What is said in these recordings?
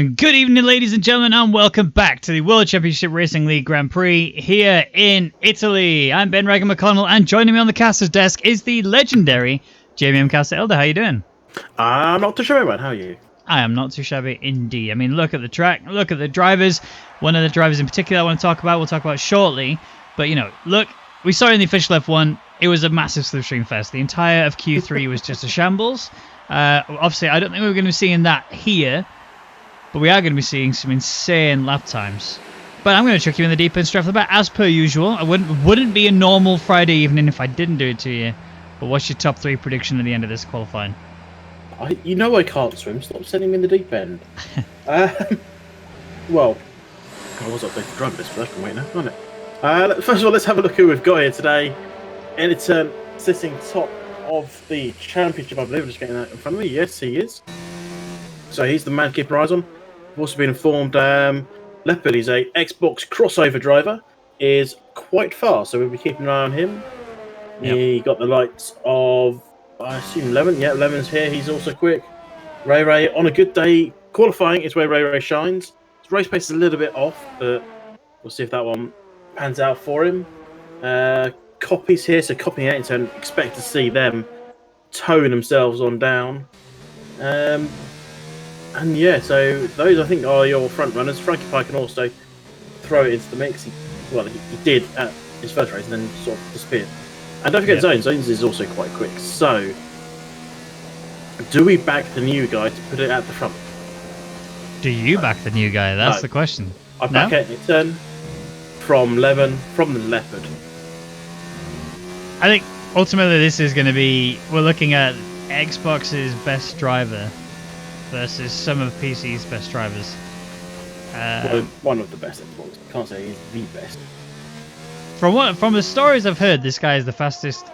Good evening, ladies and gentlemen, and welcome back to the World Championship Racing League Grand Prix here in Italy. I'm Ben Regan McConnell, and joining me on the caster's desk is the legendary Jamie M. Caster Elder. How you doing? I'm not too sure, man. How are you? I am not too shabby indeed. I mean, look at the track, look at the drivers. One of the drivers in particular I want to talk about, we'll talk about shortly. But, you know, look, we saw it in the official F1. It was a massive slipstream fest. The entire of Q3 was just a shambles. Obviously, I don't think we're going to be seeing that here. But we are going to be seeing some insane lap times. But I'm going to chuck you in the deep end straight off the bat, as per usual. I wouldn't be a normal Friday evening if I didn't do it to you. But what's your top 3 prediction at the end of this qualifying? You know I can't swim. Stop sending me in the deep end. Well, I was updated driver list, but I can wait now, can't it? First of all, let's have a look who we've got here today. Editon sitting top of the championship, I believe. I'm just getting that in front of me. Yes, he is. So he's the man keeping eyes on. I've also been informed Leopard, he's a Xbox crossover driver, is quite fast, so we'll be keeping an eye on him. Yep. He got the likes of, I assume, Lemon. Yeah, Lemon's here. He's also quick. Ray, on a good day, qualifying is where Ray shines. His race pace is a little bit off, but we'll see if that one pans out for him. Copies here, so Copy and Editon, expect to see them towing themselves on down. And yeah, so those I think are your front runners. Frankie Pike can also throw it into the mix. He did at his first race and then sort of disappeared. And don't forget Zones. Zones is also quite quick. So, do we back the new guy to put it at the front? Do you back the new guy? That's the question. I back Editon from the Leopard. I think ultimately this is going to be, we're looking at Xbox's best driver versus some of PC's best drivers. Well, one of the best Xbox. I can't say he's the best. From the stories I've heard, this guy is the fastest,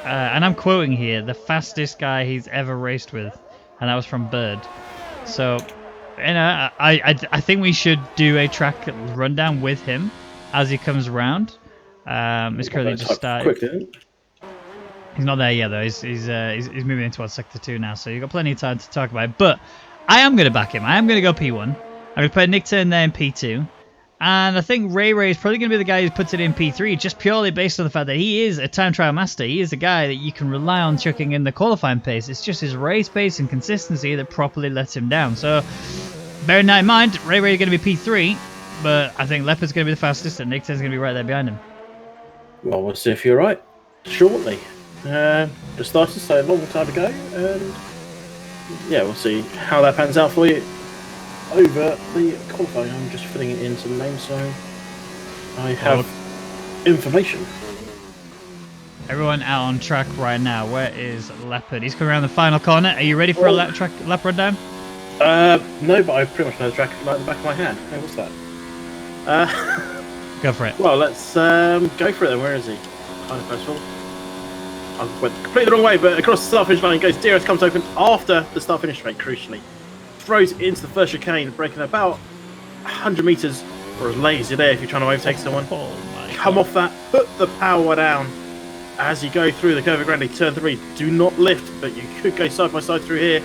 and I'm quoting here, the fastest guy he's ever raced with, and that was from Bird. So, you know, I think we should do a track rundown with him as he comes around. He's currently just started. Quick, he's not there yet though. He's moving into Sector 2 now, so you've got plenty of time to talk about it. But I am going to back him. I am going to go P1. I'm going to put Nick Turn there in P2. And I think Ray is probably going to be the guy who puts it in P3, just purely based on the fact that he is a time trial master. He is a guy that you can rely on chucking in the qualifying pace. It's just his race pace and consistency that properly lets him down. So, bearing that in mind, Ray is going to be P3, but I think Leopard's going to be the fastest, and Nick Turn's going to be right there behind him. Well, we'll see if you're right shortly. Just started so a long time ago, and yeah, we'll see how that pans out for you over the qualifying. I'm just filling it into the name so I have information. Everyone out on track right now. Where is Leopard? He's coming around the final corner. Are you ready for a lap rundown? No, but I pretty much know the track like the back of my hand. Hey, what's that? Go for it. Well, let's go for it then. Where is he? Kind of first of all. I went completely the wrong way, but across the start-finish line goes. DRS comes open after the start-finish straight, crucially. Throws into the first chicane, breaking about 100 metres, or as late as you're there if you're trying to overtake someone. Come off that, put the power down as you go through the Curva Grande, turn 3. Do not lift, but you could go side by side through here.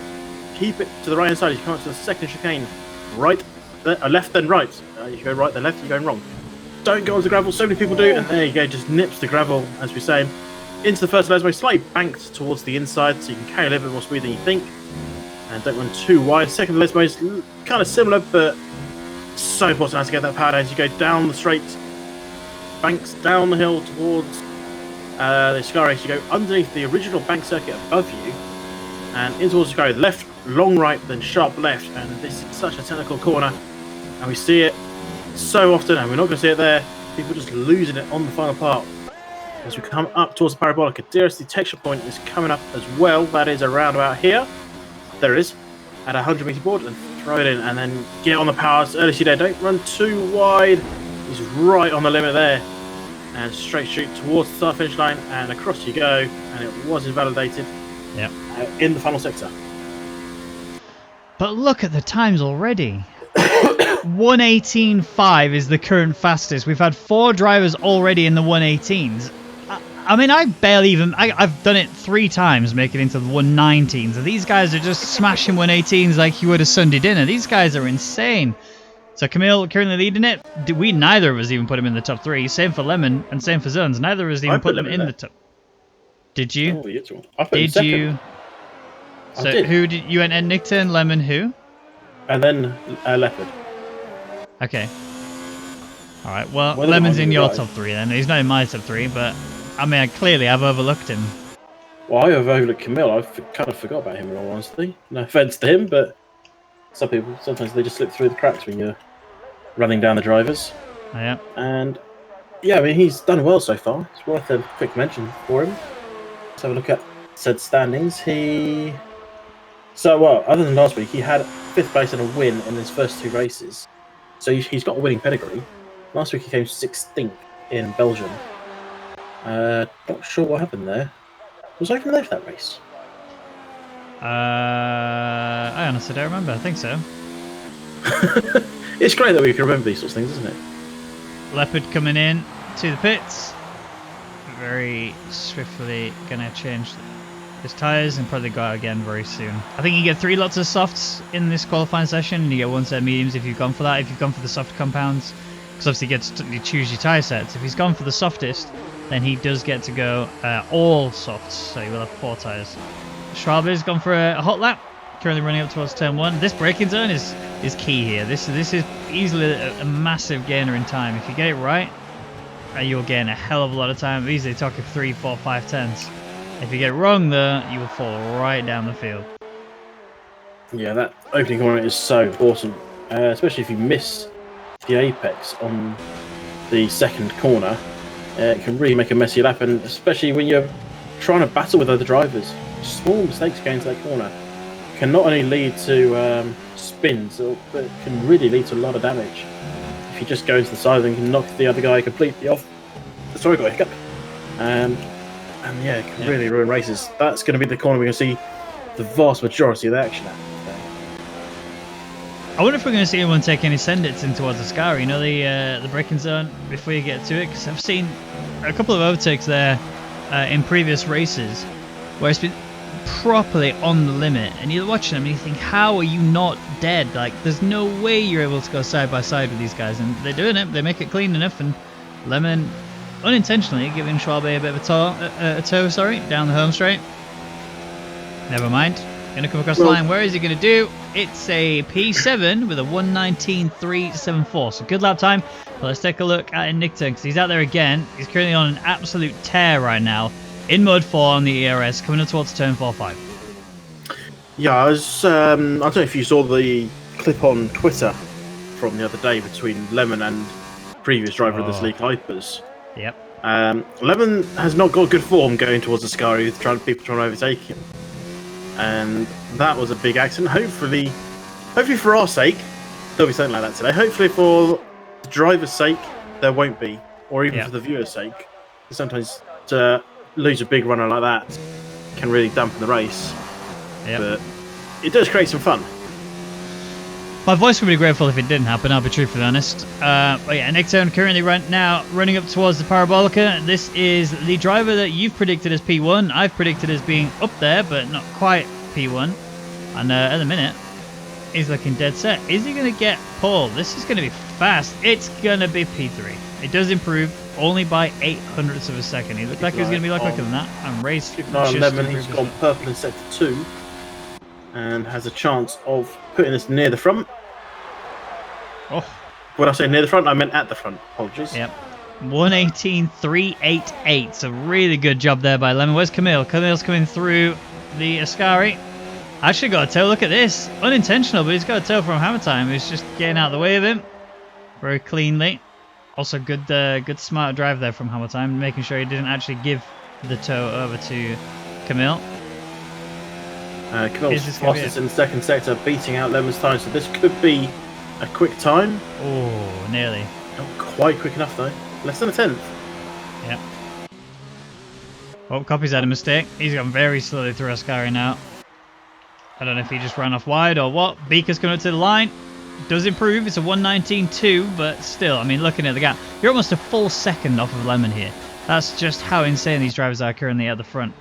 Keep it to the right-hand side as you come up to the second chicane. Right, left, then right. You go right, then left, you're going wrong. Don't go onto the gravel, so many people do, and there you go, just nips the gravel, as we're saying. Into the first lesmo, slightly banked towards the inside, so you can carry a little bit more speed than you think. And don't run too wide. Second lesmo is kind of similar, but so important to get that power down as you go down the straight. Banks down the hill towards the Sky Race. You go underneath the original bank circuit above you, and in towards the Sky Race. Left, long right, then sharp left. And this is such a technical corner, and we see it so often, and we're not going to see it there. People just losing it on the final part. As we come up towards the parabolic, a DRS detection point is coming up as well. That is around about here. There it is. At a 100 metre board, and throw it in, and then get on the power as early as you dare. Don't run too wide. He's right on the limit there. And straight shoot towards the start finish line, and across you go. And it was invalidated in the final sector. But look at the times already. 1:18.5 is the current fastest. We've had 4 drivers already in the 1:18s. I mean, I barely even... I've done it 3 times, make it into the 119s. And these guys are just smashing 118s like you would a Sunday dinner. These guys are insane. So Camille currently leading it. Neither of us even put him in the top 3. Same for Lemon and same for Zones. Neither of us even put them in the top. Did you? Oh, I put him Did you? So I did. who did you went? Nicton, Lemon, who? And then Leopard. Okay. All right. Well, Well, Lemon's in your right. top 3 then. He's not in my top 3, but I mean, clearly I've overlooked him. Well, I have overlooked Camille. I kind of forgot about him in all honesty. No offense to him, but some people sometimes they just slip through the cracks when you're running down the drivers. Oh, yeah. And yeah, I mean he's done well so far. It's worth a quick mention for him. Let's have a look at said standings. Other than last week, he had 5th place and a win in his first 2 races. So he's got a winning pedigree. Last week he came 16th in Belgium. Not sure what happened there. Was I even there for that race? I honestly don't remember. I think so. It's great that we can remember these sorts of things, isn't it? Leopard coming in to the pits. Very swiftly gonna change his tyres and probably go out again very soon. I think you get 3 lots of softs in this qualifying session, and you get 1 set of mediums if you've gone for that. If you've gone for the soft compounds, because obviously you choose your tyre sets. If he's gone for the softest, then he does get to go all softs, so he will have 4 tyres. Schwalbe's gone for a hot lap, currently running up towards turn 1. This braking zone is key here. This is easily a massive gainer in time. If you get it right, you'll gain a hell of a lot of time. Easily talking 3, 4, 5 tenths. If you get it wrong though, you will fall right down the field. Yeah, that opening corner is so important, especially if you miss the apex on the second corner. It can really make a messy lap, and especially when you're trying to battle with other drivers. Small mistakes going to that corner can not only lead to spins, but can really lead to a lot of damage. If you just go into the side and can knock the other guy completely off. Sorry, got a hiccup. And yeah, it can really ruin races. That's going to be the corner we're going to see the vast majority of the action at. I wonder if we're going to see anyone take any send-its in towards the Ascari, you know, the braking zone, before you get to it, because I've seen a couple of overtakes there in previous races where it's been properly on the limit, and you're watching them and you think, how are you not dead? Like, there's no way you're able to go side by side with these guys, and they're doing it. They make it clean enough, and Lemon unintentionally giving Schwalbe a bit of a tow down the home straight. Never mind. Going to come across the line. Where is he going to do? It's a P7 with a 1:19.374. So good lap time. But let's take a look at Nicton, because he's out there again. He's currently on an absolute tear right now in Mode 4 on the ERS, coming up towards turn 4-5. Yeah, I don't know if you saw the clip on Twitter from the other day between Lemon and previous driver of this league, Hypers. Yep. Lemon has not got good form going towards Ascari with people trying to overtake him. And that was a big accident. Hopefully for our sake, there'll be something like that today. Hopefully for the driver's sake, there won't be. Or even for the viewer's sake. Sometimes to lose a big runner like that can really dampen the race. Yep. But it does create some fun. My voice would be grateful if it didn't happen, I'll be truthfully honest. But yeah, Nicton currently running up towards the Parabolica. This is the driver that you've predicted as P1. I've predicted as being up there, but not quite P1. And at the minute, he's looking dead set. Is he going to get pole? This is going to be fast. It's going to be P3. It does improve only by 0.08 of a second. He looked like he was going to be a lot quicker than that. And race Keep an eye on Lemon. He's gone purple in sector 2. And has a chance of putting this near the front. Oh. When I say near the front, I meant at the front. Apologies. Yep. 1:18.388. So really good job there by Lemon. Where's Camille? Camille's coming through the Ascari. Actually got a tow. Look at this. Unintentional, but he's got a tow from Hammer Time. He's just getting out of the way of him very cleanly. Also good smart drive there from Hammer Time, making sure he didn't actually give the tow over to Camille. Camille's fastest in the second sector, beating out Lemon's time, so this could be a quick time. Oh, nearly. Not quite quick enough though. Less than a tenth. Yep. Oh, Copy's had a mistake. He's gone very slowly through Ascari now. I don't know if he just ran off wide or what. Beaker's coming up to the line. Does improve. It's a 1:19.2, but still, I mean, looking at the gap, you're almost a full second off of Lemon here. That's just how insane these drivers are currently at the front.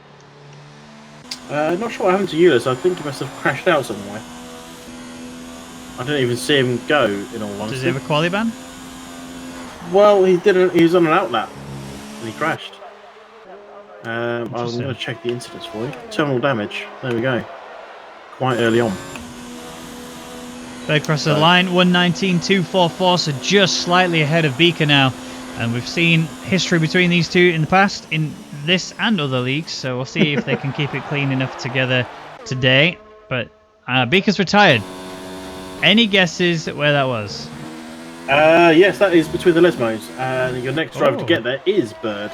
Not sure what happened to Euless. I think he must have crashed out somewhere. I didn't even see him go, in all honesty. Does he have a quali ban? Well, he didn't. He was on an outlap and he crashed. I'm going to check the incidents for you. Terminal damage. There we go. Quite early on. They cross the line. 119.244, so just slightly ahead of Beaker now. And we've seen history between these two in the past, in this and other leagues. So we'll see if they can keep it clean enough together today. But Beaker's retired. Any guesses where that was? Yes, that is between the Lesmos, and your next driver to get there is Bird,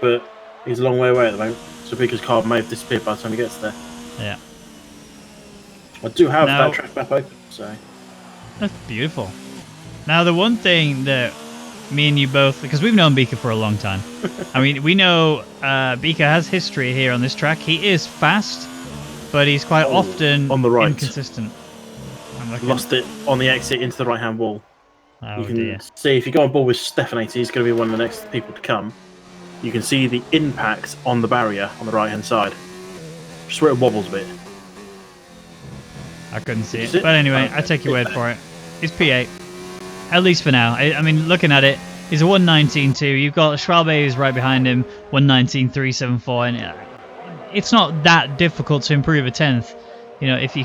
but he's a long way away at the moment, so Beaker's car may have disappeared by the time he gets there. Yeah. I do have that track map open, so... That's beautiful. Now, the one thing that me and you both, because we've known Beaker for a long time, I mean, we know Beaker has history here on this track. He is fast, but he's quite often on the right. Inconsistent. Lost it on the exit into the right-hand wall. Oh, you can see, if you go on board with Stephanator, he's going to be one of the next people to come. You can see the impact on the barrier on the right-hand side. Just where it wobbles a bit. I couldn't see it. But anyway, I take your word for it. It's P8. At least for now. I mean, looking at it, he's a 119.2. You've got Schwalbe who's right behind him, 119.374. And it's not that difficult to improve a 10th. You know, if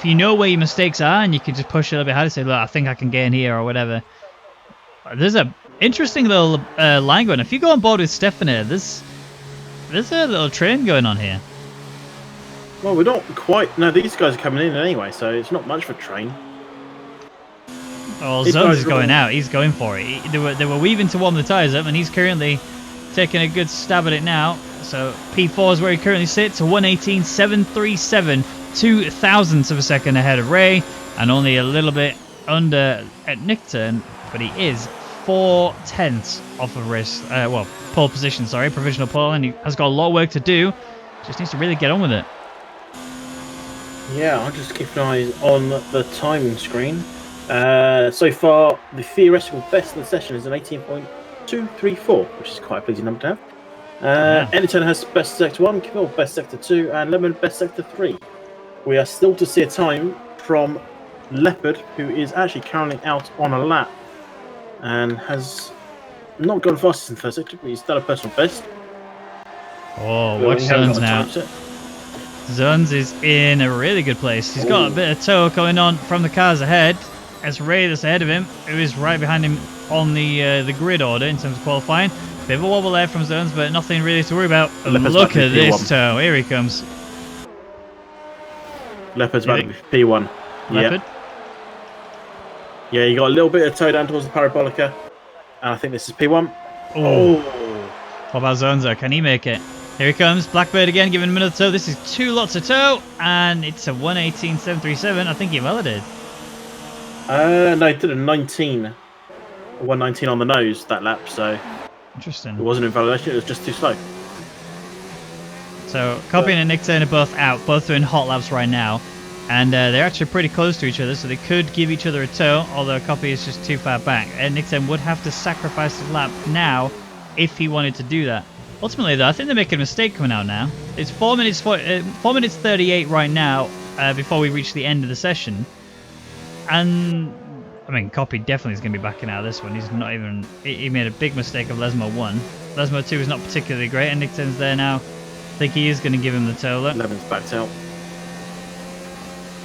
you know where your mistakes are and you can just push it a little bit harder, say, look, I think I can get in here or whatever. There's a interesting little line going. If you go on board with Stephanator, there's a little train going on here. Well, we're not quite... No, these guys are coming in anyway, so it's not much for a train. Well, Zones is going out. He's going for it. They were weaving to warm the tyres up, and he's currently taking a good stab at it now. So P4 is where he currently sits, a 118.737, 2 thousandths of a second ahead of Ray, and only a little bit under at Nickturn, but he is 4 tenths off of race, pole position, sorry, provisional pole, and he has got a lot of work to do. Just needs to really get on with it. Yeah, I'll just keep an eye on the timing screen. So far, the theoretical best in the session is an 18.234, which is quite a pleasing number to have. Anyturn has best sector 1, Camille best sector 2, and Lemon best sector 3. We are still to see a time from Leopard, who is actually currently out on a lap and has not gone fastest in the first sector, but he's done a personal best. Oh, watch Zones now. Zones is in a really good place. He's got a bit of tow going on from the cars ahead. As Ray that's ahead of him, who is right behind him on the grid order in terms of qualifying. Bit of a wobble there from Zones, but nothing really to worry about. Look at this tow. Here he comes. Leopard's about to be P1. Leopard? Yeah, you got a little bit of tow down towards the Parabolica. And I think this is P1. Oh. What about Zones though? Can he make it? Here he comes. Blackbird again, giving him another tow. This is 2 lots of tow. And it's a 118.737. I think he validated. No, he did a 119 on the nose that lap, so interesting. It wasn't invalidation, it was just too slow. So Copy and Nickturn are both out, both doing hot laps right now, and they're actually pretty close to each other, so they could give each other a tow, although Copy is just too far back. And Nickturn would have to sacrifice his lap now if he wanted to do that. Ultimately, though, I think they're making a mistake coming out now. It's 4 minutes 38 right now before we reach the end of the session. And, I mean, Copy definitely is going to be backing out of this one. He's not even... He made a big mistake of Lesmo 1. Lesmo 2 is not particularly great, and Nickton's there now. I think he is going to give him the tow, look. Levin's backed out.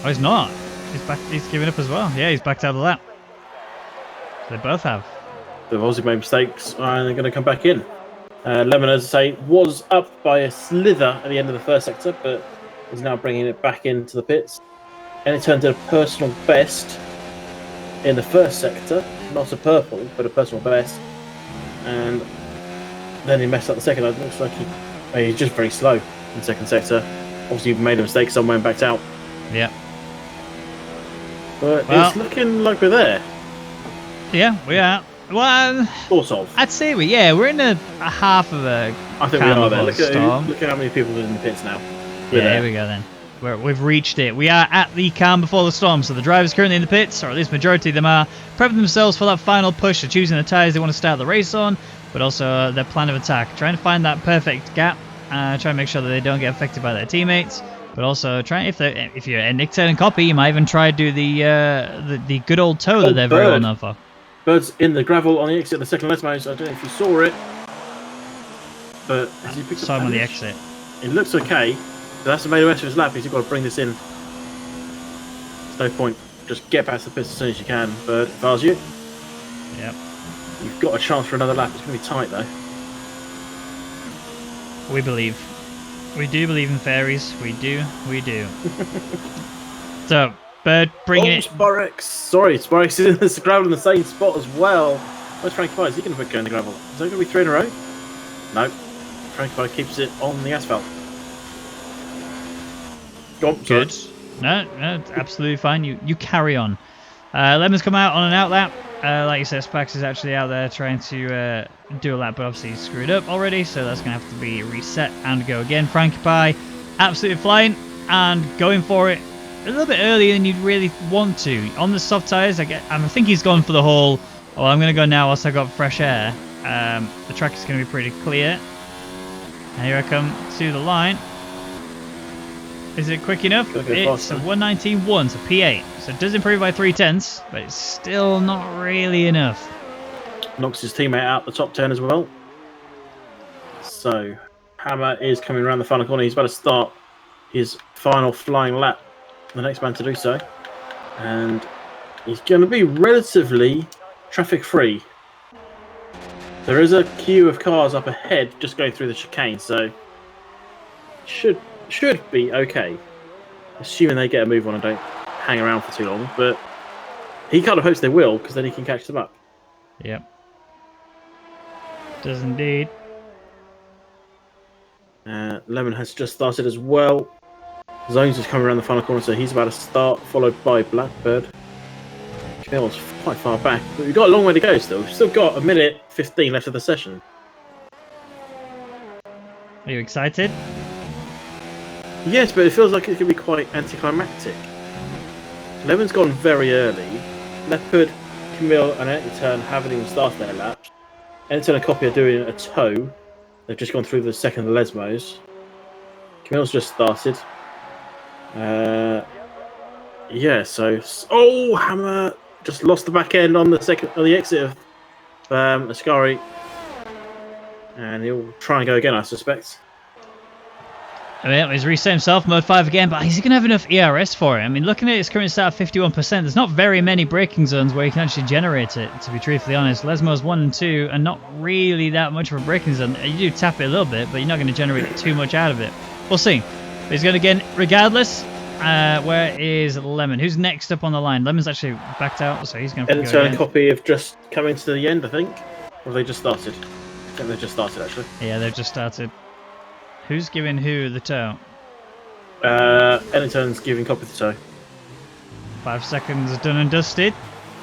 Oh, he's not. He's giving up as well. Yeah, he's backed out of the lap. They both have. They've obviously made mistakes, and they're going to come back in. Lemon, as I say, was up by a slither at the end of the first sector, but is now bringing it back into the pits. And it turned to a personal best in the first sector, not a purple, but a personal best. And then he messed up the second. It looks like he's just very slow in the second sector. Obviously, you've made a mistake somewhere and backed out. Yeah. But it's looking like we're there. Yeah, we are. Well, sort of. I'd say we're in a half of a. I think we are there. Look at how many people are in the pits now. Here we go then. We've reached it. We are at the calm before the storm. So the drivers currently in the pits, or at least majority of them are, prepping themselves for that final push. They're choosing the tyres they want to start the race on, but also their plan of attack. Trying to find that perfect gap. Trying to make sure that they don't get affected by their teammates. But also trying, if you're a Nick Turn and Copy, you might even try to do the good old toe that they're very well known for. Bird's in the gravel on the exit of the second Lesmos. I don't know if you saw it, but has he picked up Saw him on the exit. It looks okay. So that's the main rest of his lap. He's got to bring this in. There's no point. Just get past the pits as soon as you can. Bird, if I was you. Yep. You've got a chance for another lap. It's going to be tight though. We believe. We do believe in fairies. We do. We do. So, Bird bringing it. Sporix. Sorry, Sporix is in the gravel in the same spot as well. Where's Frankie Pie? Is he going to go in the gravel? Is that going to be 3 in a row? No. Frankie Pie keeps it on the asphalt. Go on, Good. No, it's absolutely fine. You carry on. Lemon's come out on an out lap. Like you said, Spax is actually out there trying to do a lap, but obviously he's screwed up already, so that's going to have to be reset and go again. Frankie Pie absolutely flying and going for it a little bit earlier than you'd really want to. On the soft tyres, I think he's gone for the whole, oh, I'm going to go now whilst I've got fresh air. The track is going to be pretty clear. And here I come to the line. Is it quick enough? It's a 119.1, so P8. So it does improve by 0.3, but it's still not really enough. Knocks his teammate out the top 10 as well. So, Hammer is coming around the final corner. He's about to start his final flying lap. The next man to do so. And he's going to be relatively traffic-free. There is a queue of cars up ahead just going through the chicane, so should be okay. Assuming they get a move on and don't hang around for too long. But he kind of hopes they will, because then he can catch them up. Yep. Does indeed. Lemon has just started as well. Zones is coming around the final corner, so he's about to start, followed by Blackbird. Camille's quite far back, but we've got a long way to go still. We've still got 1:15 left of the session. Are you excited? Yes, but it feels like it's going to be quite anticlimactic. Lemon's gone very early. Leopard, Camille, and Etiturn haven't even started their lap. Etiturn and Copy are doing a toe. They've just gone through the second of the Lesmos. Camille's just started. Yeah, so... Oh, Hammer just lost the back end on the exit of Ascari. And he'll try and go again, I suspect. I mean, he's reset himself, mode 5 again, but is he going to have enough ERS for it? I mean, looking at his current start of 51%, there's not very many braking zones where you can actually generate it, to be truthfully honest. Lesmos 1 and 2 are not really that much of a braking zone. You do tap it a little bit, but you're not going to generate too much out of it. We'll see. But he's going to again, regardless. Where is Lemon? Who's next up on the line? Lemon's actually backed out, so he's going to go Etiturn and again. Copy have just come into the end, I think. Or have they just started? I think they've just started, actually. Yeah, they've just started. Who's giving who the toe? Etiturns giving Copy the toe. 5 seconds done and dusted.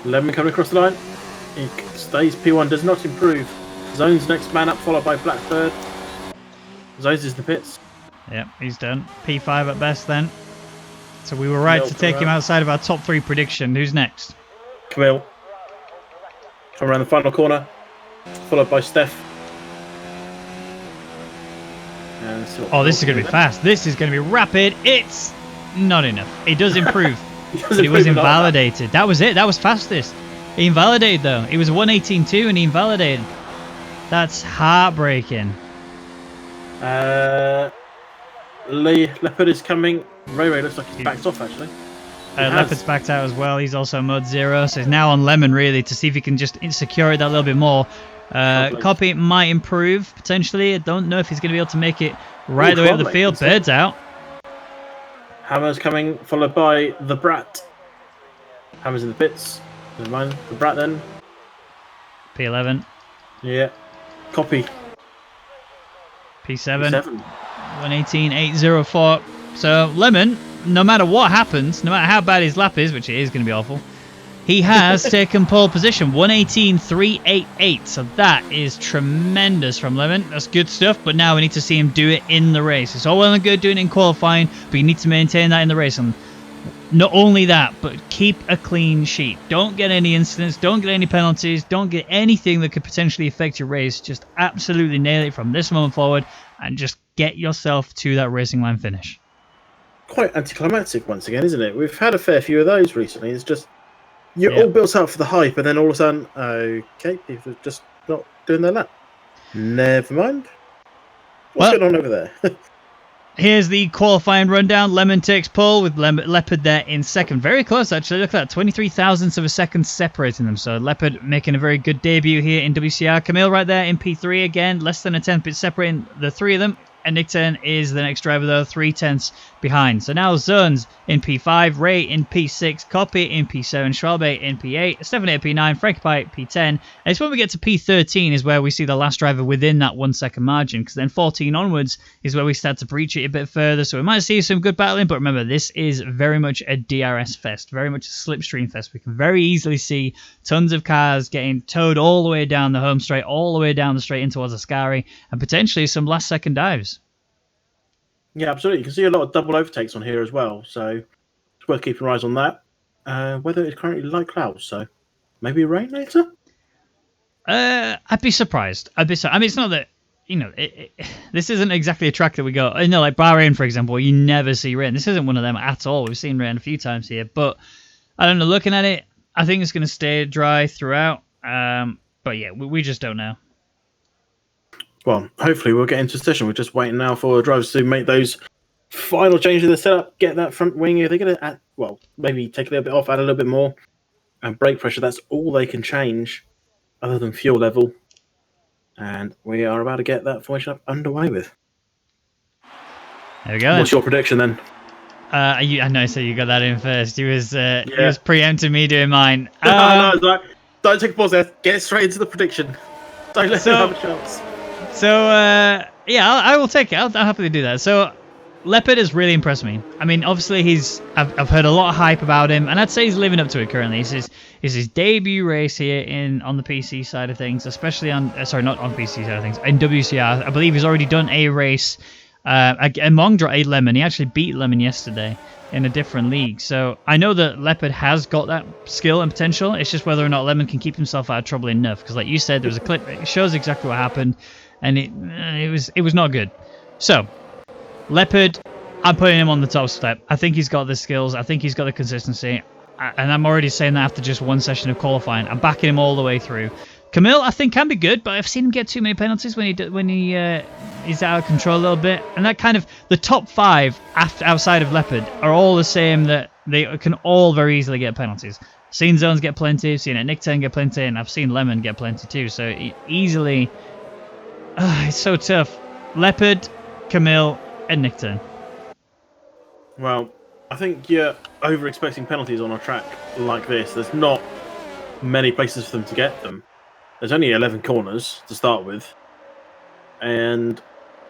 Lemon coming across the line. He stays P1, does not improve. Zone's next man up, followed by Blackbird. Zone's is in the pits. Yep, he's done. P5 at best then. So we were right to take him outside of our top 3 prediction. Who's next? Camille. Come around the final corner, followed by Steph. Oh, this is going to be fast. This is going to be rapid. It's not enough. It does improve. But it was invalidated. That was it. That was fastest. He invalidated, though. It was 118.2 and he invalidated. That's heartbreaking. Leopard is coming. Ray looks like he's backed off, actually. Leopard's backed out as well. He's also mode 0. So he's now on Lemon, really, to see if he can just secure it that little bit more. Copy might improve, potentially. I don't know if he's going to be able to make it right the way up the field. Bird's out. Hammer's coming, followed by the Brat. Hammer's in the pits. Never mind. The Brat then. P11. Yeah. Copy. P7. 118.804. So Lemon, no matter what happens, no matter how bad his lap is, which it is going to be awful, He has taken pole position, 118.388. So that is tremendous from Lemon. That's good stuff. But now we need to see him do it in the race. It's all well and good doing it in qualifying, but you need to maintain that in the race. And not only that, but keep a clean sheet. Don't get any incidents. Don't get any penalties. Don't get anything that could potentially affect your race. Just absolutely nail it from this moment forward and just get yourself to that racing line finish. Quite anticlimactic once again, isn't it? We've had a fair few of those recently. It's just you're all built up for the hype, and then all of a sudden, okay, people are just not doing their lap. Never mind. What's going on over there? Here's the qualifying rundown. Lemon takes pole with Leopard there in second. Very close, actually. Look at that. 23 thousandths of a second separating them. So Leopard making a very good debut here in WCR. Camille right there in P3 again. Less than a tenth bit separating the three of them. And Nick Turn is the next driver, though, 3/10 behind. So now Zones in P5, Ray in P6, Copy in P7, Schwalbe in P8, Stephanie at P9, Frank Pike P10. And it's when we get to P13 is where we see the last driver within that 1 second margin, because then 14 onwards is where we start to breach it a bit further. So we might see some good battling, but remember, this is very much a DRS fest, very much a slipstream fest. We can very easily see tons of cars getting towed all the way down the home straight, all the way down the straight in towards Ascari, and potentially some last second dives. Yeah, absolutely. You can see a lot of double overtakes on here as well, so it's worth keeping your eyes on that. Weather is currently light clouds, so maybe rain later? I'd be surprised. I mean, it's not that, this isn't exactly a track that we go, like Bahrain, for example, you never see rain. This isn't one of them at all. We've seen rain a few times here, but I don't know, looking at it, I think it's going to stay dry throughout. But yeah, we just don't know. Well, hopefully we'll get into session. We're just waiting now for the drivers to make those final changes to the setup, get that front wing. They're going to add, maybe take a little bit off, add a little bit more. And brake pressure, that's all they can change other than fuel level. And we are about to get that formation up underway with. There we go. What's your prediction then? I know, so you got that in first. He was preempting me doing mine. No, don't take a pause there. Get straight into the prediction. Don't let him have a chance. So, I will take it. I'll happily do that. So, Leopard has really impressed me. I mean, obviously, I've heard a lot of hype about him, and I'd say he's living up to it currently. It's his debut race here on the PC side of things, especially on, not on PC side of things, in WCR. I believe he's already done a race among Lemon. He actually beat Lemon yesterday in a different league. So, I know that Leopard has got that skill and potential. It's just whether or not Lemon can keep himself out of trouble enough. Because like you said, there was a clip. It shows exactly what happened. And it was not good. So, Leopard, I'm putting him on the top step. I think he's got the skills. I think he's got the consistency. And I'm already saying that after just one session of qualifying. I'm backing him all the way through. Camille, I think, can be good, but I've seen him get too many penalties when he's out of control a little bit. And that kind of, the top five outside of Leopard are all the same, that they can all very easily get penalties. I've seen Zones get plenty, I've seen Nick Ten get plenty, and I've seen Lemon get plenty too. So easily... it's so tough. Leopard, Camille, and Nick Turn. Well, I think you're over-expecting penalties on a track like this. There's not many places for them to get them. There's only 11 corners to start with. And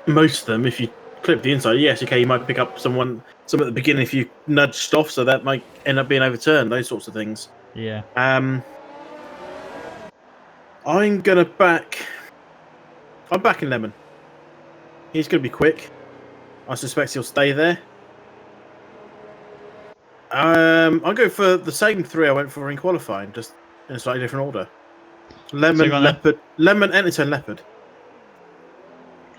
most of them, if you clip the inside, yes, okay, you might pick up some at the beginning if you nudged off, so that might end up being overturned, those sorts of things. Yeah. I'm backing Lemon. He's going to be quick. I suspect he'll stay there. I'll go for the same three I went for in qualifying, just in a slightly different order. Lemon, Leopard. Lemon, Enter, Leopard.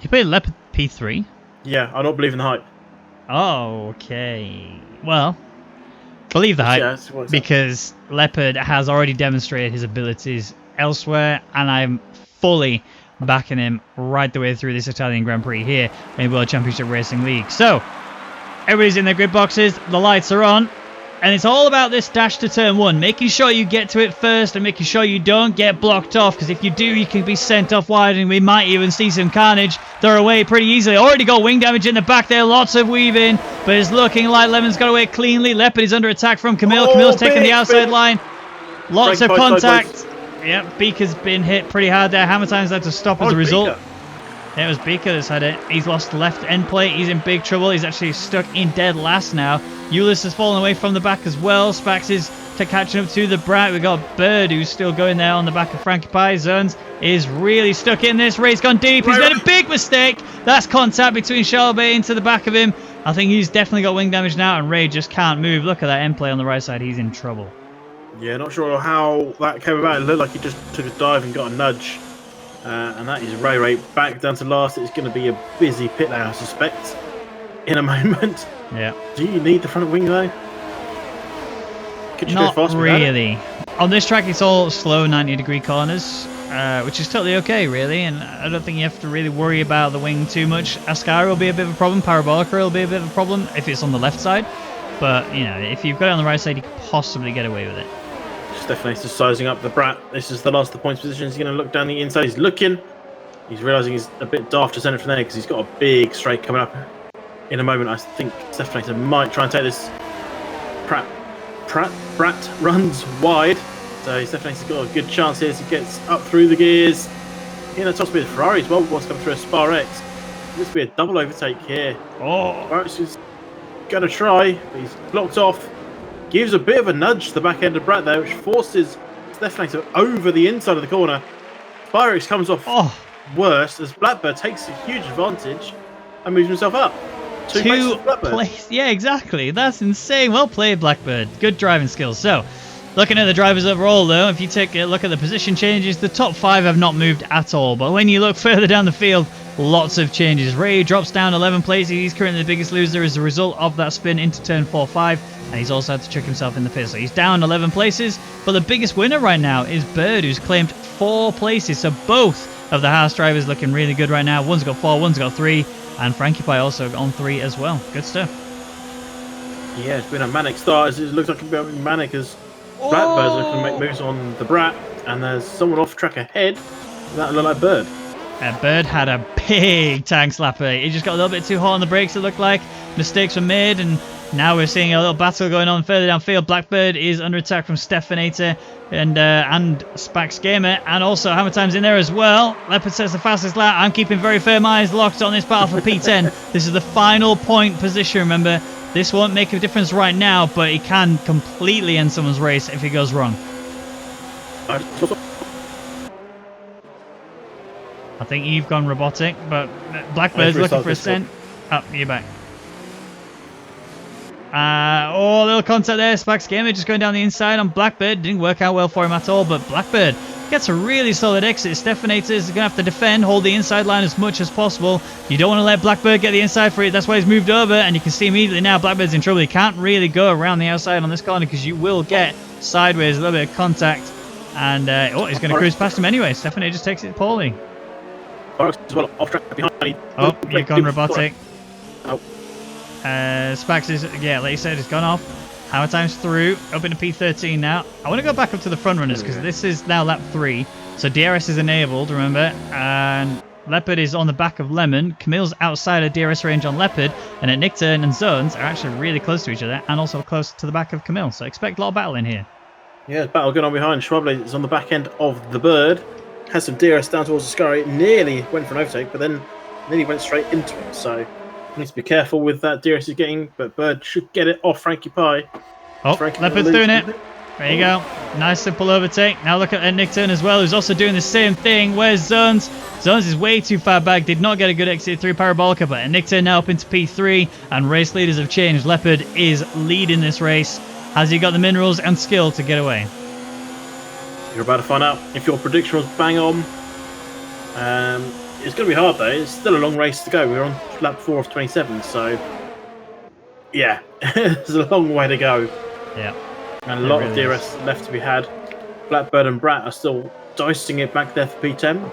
You played Leopard P3? Yeah, I don't believe in the hype. Oh, okay. Well, believe the hype, because Leopard has already demonstrated his abilities elsewhere, and I'm fully backing him right the way through this Italian Grand Prix here in World Championship Racing League. So, everybody's in their grid boxes, the lights are on, and it's all about this dash to turn one, making sure you get to it first and making sure you don't get blocked off, because if you do, you can be sent off wide, and we might even see some carnage. They're away pretty easily. Already got wing damage in the back there, lots of weaving, but it's looking like Lemon's got away cleanly. Leopard is under attack from Camille. Camille's taking the outside line. Lots of contact. Yep, Beaker's been hit pretty hard there. Hammertime's had to stop as a result. Yeah, it was Beaker that's had it. He's lost left end plate. He's in big trouble. He's actually stuck in dead last now. Eulis has fallen away from the back as well. Spax is catching up to the Brat. We've got Bird, who's still going there on the back of Frankie Pie. Zones is really stuck in this race, gone deep. He's made a big mistake. That's contact between Charlebay into the back of him. I think he's definitely got wing damage now, and Ray just can't move. Look at that end play on the right side. He's in trouble. Yeah, not sure how that came about. It looked like he just took a dive and got a nudge. And that is Ray back down to last. It's going to be a busy pit lane, I suspect, in a moment. Yeah. Do you need the front wing, though? Could you Not go faster really. On this track, it's all slow 90-degree corners, which is totally okay, really. And I don't think you have to really worry about the wing too much. Ascari will be a bit of a problem. Parabolica will be a bit of a problem if it's on the left side. But, you know, if you've got it on the right side, you could possibly get away with it. Stephane's just sizing up the Brat. This is the last of the points position. He's going to look down the inside. He's looking. He's realising he's a bit daft to centre from there because he's got a big straight coming up in a moment. I think Stephane might try and take this. Brat runs wide. So Stephane's got a good chance here as he gets up through the gears. In a top speed of Ferrari as well. Wants to come through a Spa X. This will be a double overtake here. Oh, Barrett's is going to try, but he's blocked off. Gives a bit of a nudge to the back end of Brat there, which forces Stephane over the inside of the corner. Spyrex comes off worst as Blackbird takes a huge advantage and moves himself up. Two places, yeah, exactly. That's insane. Well played, Blackbird. Good driving skills. So, looking at the drivers overall, though, if you take a look at the position changes, the top 5 have not moved at all. But when you look further down the field, lots of changes. Ray drops down 11 places. He's currently the biggest loser as a result of that spin into turn 4-5. And he's also had to trick himself in the pit. So he's down 11 places. But the biggest winner right now is Bird, who's claimed 4 places. So both of the Haas drivers looking really good right now. One's got 4, one's got 3. And Frankie Pie also on 3 as well. Good stuff. Yeah, it's been a manic start. It looks like it's been manic as Blackbird's looking to make moves on the Brat. And there's someone off track ahead. That looked like Bird. Bird had a big tank slapper. He just got a little bit too hot on the brakes, it looked like. Mistakes were made, and now we're seeing a little battle going on further downfield. Blackbird is under attack from Stephanator and Spax Gamer, and also Hammer Time's in there as well. Leopard says the fastest lap. I'm keeping very firm eyes locked on this battle for P10. This is the final point position, remember. This won't make a difference right now, but it can completely end someone's race if it goes wrong. I think you've gone robotic, but Blackbird's looking for a scent. Oh, you're back. Oh, a little contact there. Spax Gamer just going down the inside on Blackbird. Didn't work out well for him at all, but Blackbird gets a really solid exit. Stephanator is going to have to defend, hold the inside line as much as possible. You don't want to let Blackbird get the inside for it. That's why he's moved over, and you can see immediately now Blackbird's in trouble. He can't really go around the outside on this corner because you will get sideways, a little bit of contact. And, he's going to cruise past him anyway. Stephanator just takes it poorly. Off track behind. Oh, you've gone robotic. Oh. Spax is, yeah, like you said, it's gone off. Hammer Time's through, up into P13 now. I want to go back up to the front runners because this is now lap 3. So DRS is enabled, remember, and Leopard is on the back of Lemon. Camille's outside of DRS range on Leopard, and at Nickturn and Zones are actually really close to each other and also close to the back of Camille. So expect a lot of battle in here. Yeah, battle going on behind. Schwable is on the back end of the Bird. Has some DRS down towards the Scurry. Nearly went for an overtake, but then nearly went straight into him. So needs to be careful with that DRS he's getting, but Bird should get it off Frankie Pie. Oh, Leopard's doing it. There you go. Nice simple overtake. Now look at Nickturn as well, who's also doing the same thing. Where's Zones? Zones is way too far back. Did not get a good exit through Parabolica, but Nickturn now up into P3, and race leaders have changed. Leopard is leading this race. Has he got the minerals and skill to get away? You're about to find out if your prediction was bang on. It's going to be hard though. It's still a long race to go. We're on lap 4 of 27, so yeah, there's a long way to go. Yeah, and a lot of DRS left to be had. Blackbird and Brat are still dicing it back there for P10.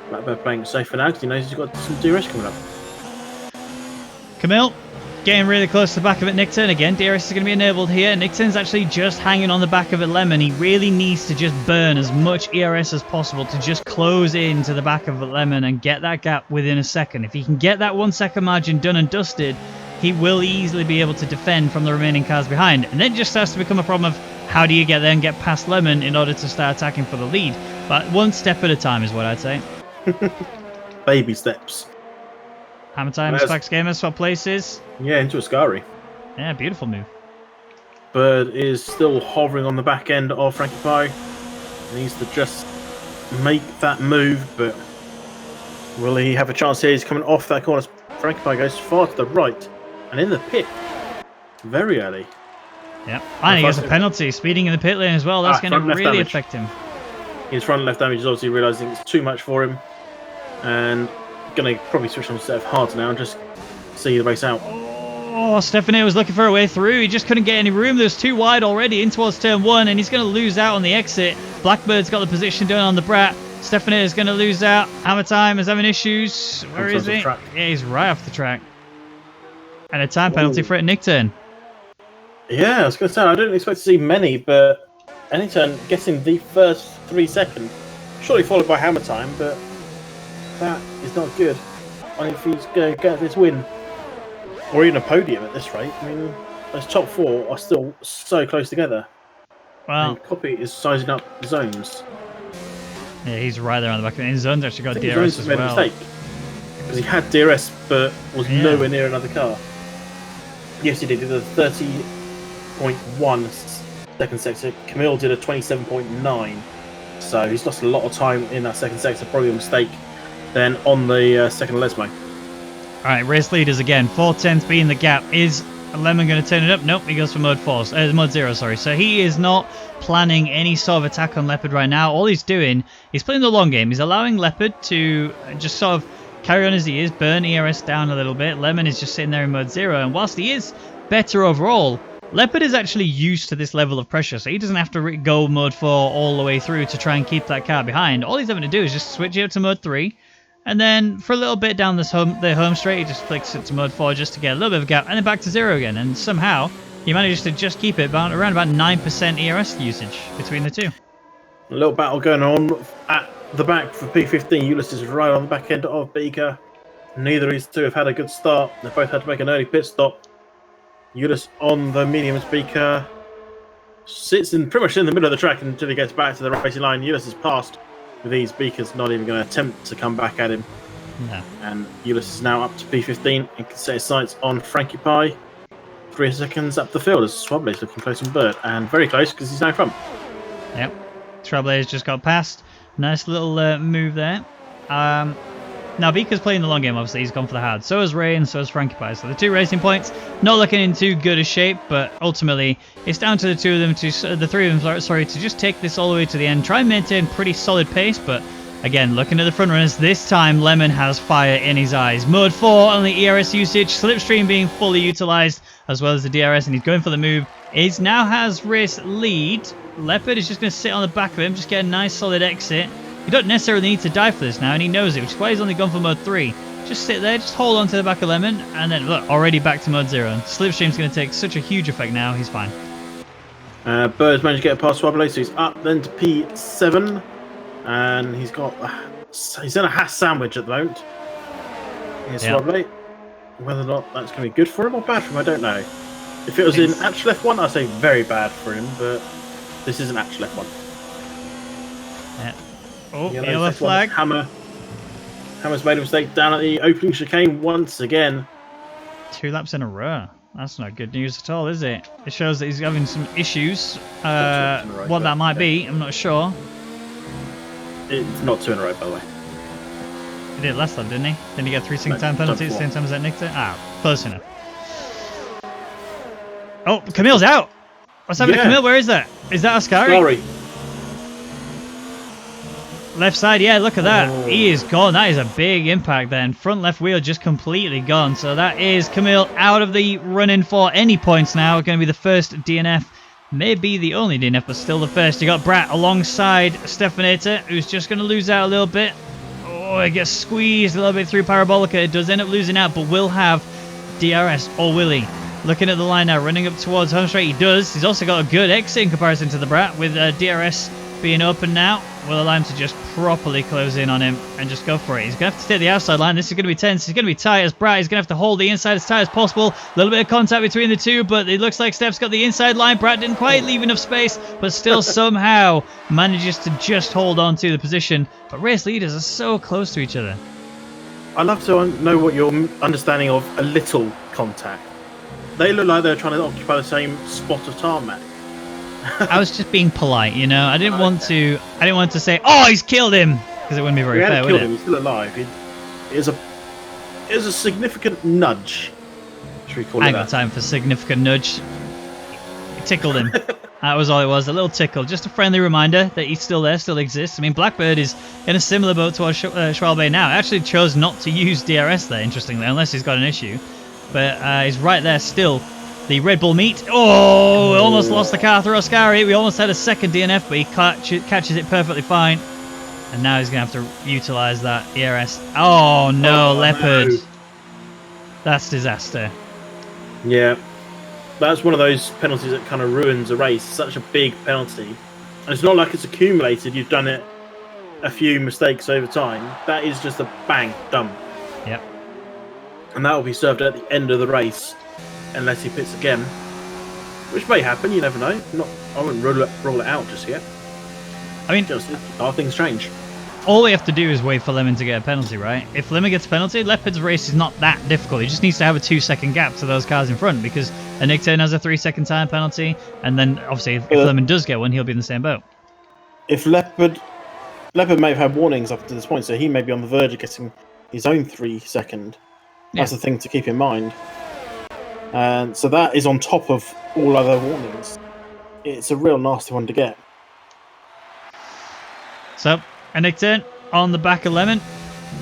Blackbird playing it safe for now because he knows he's got some DRS coming up. Camille getting really close to the back of it. Nickturn again. DRS is going to be enabled here. Nickturn's actually just hanging on the back of it. Lemon. He really needs to just burn as much ERS as possible to just close in to the back of the Lemon and get that gap within a second. If he can get that 1 second margin done and dusted, he will easily be able to defend from the remaining cars behind. And then it just starts to become a problem of how do you get there and get past Lemon in order to start attacking for the lead. But one step at a time is what I'd say. Baby steps. Hammer Time, Spax Gamer swap places. Yeah, into Ascari. Yeah, beautiful move. Bird is still hovering on the back end of Frankie Pie. Needs to just make that move, but will he have a chance here? He's coming off that corner. Frankie Pie goes far to the right and in the pit very early. Yep. And he gets a penalty, speeding in the pit lane as well. That's going to really affect him. His front left damage is obviously realising it's too much for him. And going to probably switch on a set of hards now and just see the race out. Oh, Stefano was looking for a way through. He just couldn't get any room. There's too wide already in towards turn 1, and he's going to lose out on the exit. Blackbird's got the position down on the Brat. Stefano is going to lose out. Hammer Time is having issues. Where is he? Yeah, he's right off the track. And a time penalty for a Nick turn. Yeah, I was going to say, I didn't expect to see many, but Anyturn getting the first 3 seconds, surely followed by Hammer Time, but that is not good. I mean, if he's going to get this win, or even a podium at this rate, I mean, those top 4 are still so close together. Well, and Copy is sizing up zones. Yeah, he's right there on the back of it. His zone's actually got DRS as well. Made a mistake because he had DRS, but was nowhere near another car. Yes, he did. He did a 30.1 second sector. Camille did a 27.9. So he's lost a lot of time in that second sector. Probably a mistake. Then on the second Lesmo. All right, race leaders again. 4/10 being the gap. Is Lemon going to turn it up? Nope, he goes for mode 4. Mode 0, sorry. So he is not planning any sort of attack on Leopard right now. All he's doing is playing the long game. He's allowing Leopard to just sort of carry on as he is, burn ERS down a little bit. Lemon is just sitting there in mode 0, and whilst he is better overall, Leopard is actually used to this level of pressure, so he doesn't have to go mode 4 all the way through to try and keep that car behind. All he's having to do is just switch it up to mode 3, and then for a little bit down this the home straight, he just flicks it to mode 4 just to get a little bit of a gap, and then back to 0 again, and somehow he manages to just keep it around about 9% ERS usage between the two. A little battle going on at the back for P15. Ulysses is right on the back end of Beaker. Neither of these two have had a good start. They both had to make an early pit stop. Ulysses on the mediums. Beaker sits in pretty much in the middle of the track until he gets back to the racing line. Ulysses passed with these. Beaker's not even going to attempt to come back at him. No. And Ulysses is now up to P15 and can set his sights on Frankie Pie. 3 seconds up the field as Swablaze looking close on Bird, and very close because he's now front. Yep, Swablaze just got past. Nice little move there. Now Beaker's playing the long game, obviously. He's gone for the hard. So is Ray and so is Frankie Pie. So the 2 racing points not looking in too good a shape, but ultimately it's down to the 3 of them, to just take this all the way to the end. Try and maintain pretty solid pace, but again, looking at the front runners, this time Lemon has fire in his eyes. Mode 4 on the ERS usage, Slipstream being fully utilised, as well as the DRS, and he's going for the move. He now has race lead. Leopard is just going to sit on the back of him, just get a nice solid exit. You don't necessarily need to die for this now, and he knows it, which is why he's only gone for mode 3. Just sit there, just hold on to the back of Lemon, and then look, already back to mode 0. Slipstream's going to take such a huge effect now, he's fine. Bird's managed to get past Swablaze, so he's up then to P7. And he's in a Haas sandwich at the moment. Here's Swablaze. Whether or not that's going to be good for him or bad for him, I don't know. If it was in actual F1, I'd say very bad for him, but this isn't actual F1. Yeah. Oh, yellow flag. Hammer's made a mistake down at the opening chicane once again. 2 laps in a row. That's not good news at all, is it? It shows that he's having some issues. What that might be, I'm not sure. It's not 2 in a row, by the way. He did it last time, didn't he? Didn't he get 3 single time penalties at the same time as that Nick did? Ah, close enough. Oh, Camille's out! What's happening to Camille? Where is that? Is that Ascari? Sorry. Left side, yeah, look at that. Oh. He is gone. That is a big impact then. Front left wheel just completely gone. So that is Camille out of the running for any points now. Going to be the first DNF. Maybe the only DNF, but still the first. You got Brat alongside Stefanator, who's just going to lose out a little bit. Oh, it gets squeezed a little bit through Parabolica. It does end up losing out, but will have DRS, or will he? Looking at the line now, running up towards home straight. He does. He's also got a good exit in comparison to the Brat, with DRS being open now. Will allow him to just properly close in on him and just go for it. He's going to have to take the outside line. This is going to be tense. He's going to be tight as Brat. He's going to have to hold the inside as tight as possible. A little bit of contact between the two, but it looks like Steph's got the inside line. Brat didn't quite leave enough space, but still somehow manages to just hold on to the position. But race leaders are so close to each other. I'd love to know what your understanding of a little contact. They look like they're trying to occupy the same spot of tarmac. I was just being polite, you know. I didn't want to say, "Oh, he's killed him," because it wouldn't be very We fair, hadn't would killed it? him. He's still alive. It is a significant nudge. Should we call I it ain't got that? time for significant nudge. It tickled him. That was all it was. A little tickle. Just a friendly reminder that he's still there, still exists. I mean, Blackbird is in a similar boat to Schwalbe now. Actually chose not to use DRS there, interestingly, unless he's got an issue. But he's right there still. The Red Bull meet. Oh, we almost lost the car through Oscari. We almost had a second DNF, but he catches it perfectly fine. And now he's going to have to utilise that ERS. Oh, no, Leopard. No. That's disaster. Yeah, that's one of those penalties that kind of ruins a race. It's such a big penalty, and it's not like it's accumulated. You've done it a few mistakes over time. That is just a bang, done. Yep. And that will be served at the end of the race, unless he pits again, which may happen. You never know. I wouldn't rule it out just yet. I mean, Just how things change. all we have to do is wait for Lemon to get a penalty, right? If Lemon gets a penalty, Leopard's race is not that difficult. He just needs to have a 2-second gap to those cars in front, because a Nick Turn has a 3-second time penalty, and then obviously if Lemon does get one, he'll be in the same boat. If Leopard may have had warnings up to this point, so he may be on the verge of getting his own 3-second. That's the thing to keep in mind. And so that is on top of all other warnings. It's a real nasty one to get. So, a Nick Turn on the back of Lemon.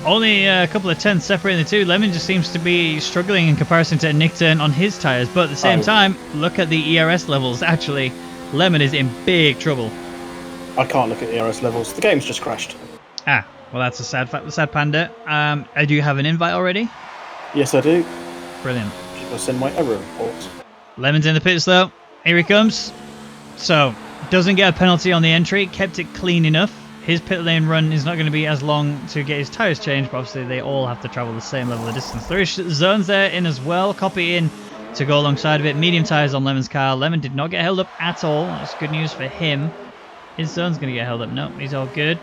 Only a couple of tenths separating the two. Lemon just seems to be struggling in comparison to Nick Turn on his tyres. But at the same time, look at the ERS levels. Actually, Lemon is in big trouble. I can't look at ERS levels. The game's just crashed. Ah, well, that's a sad panda. Do you have an invite already? Yes, I do. Brilliant. I'll send my error report. Lemon's in the pits though. Here he comes. So, doesn't get a penalty on the entry. Kept it clean enough. His pit lane run is not going to be as long to get his tyres changed, but obviously they all have to travel the same level of distance. There is zones there in as well. Copy in to go alongside of it. Medium tyres on Lemon's car. Lemon did not get held up at all. That's good news for him. His zone's going to get held up. No, he's all good.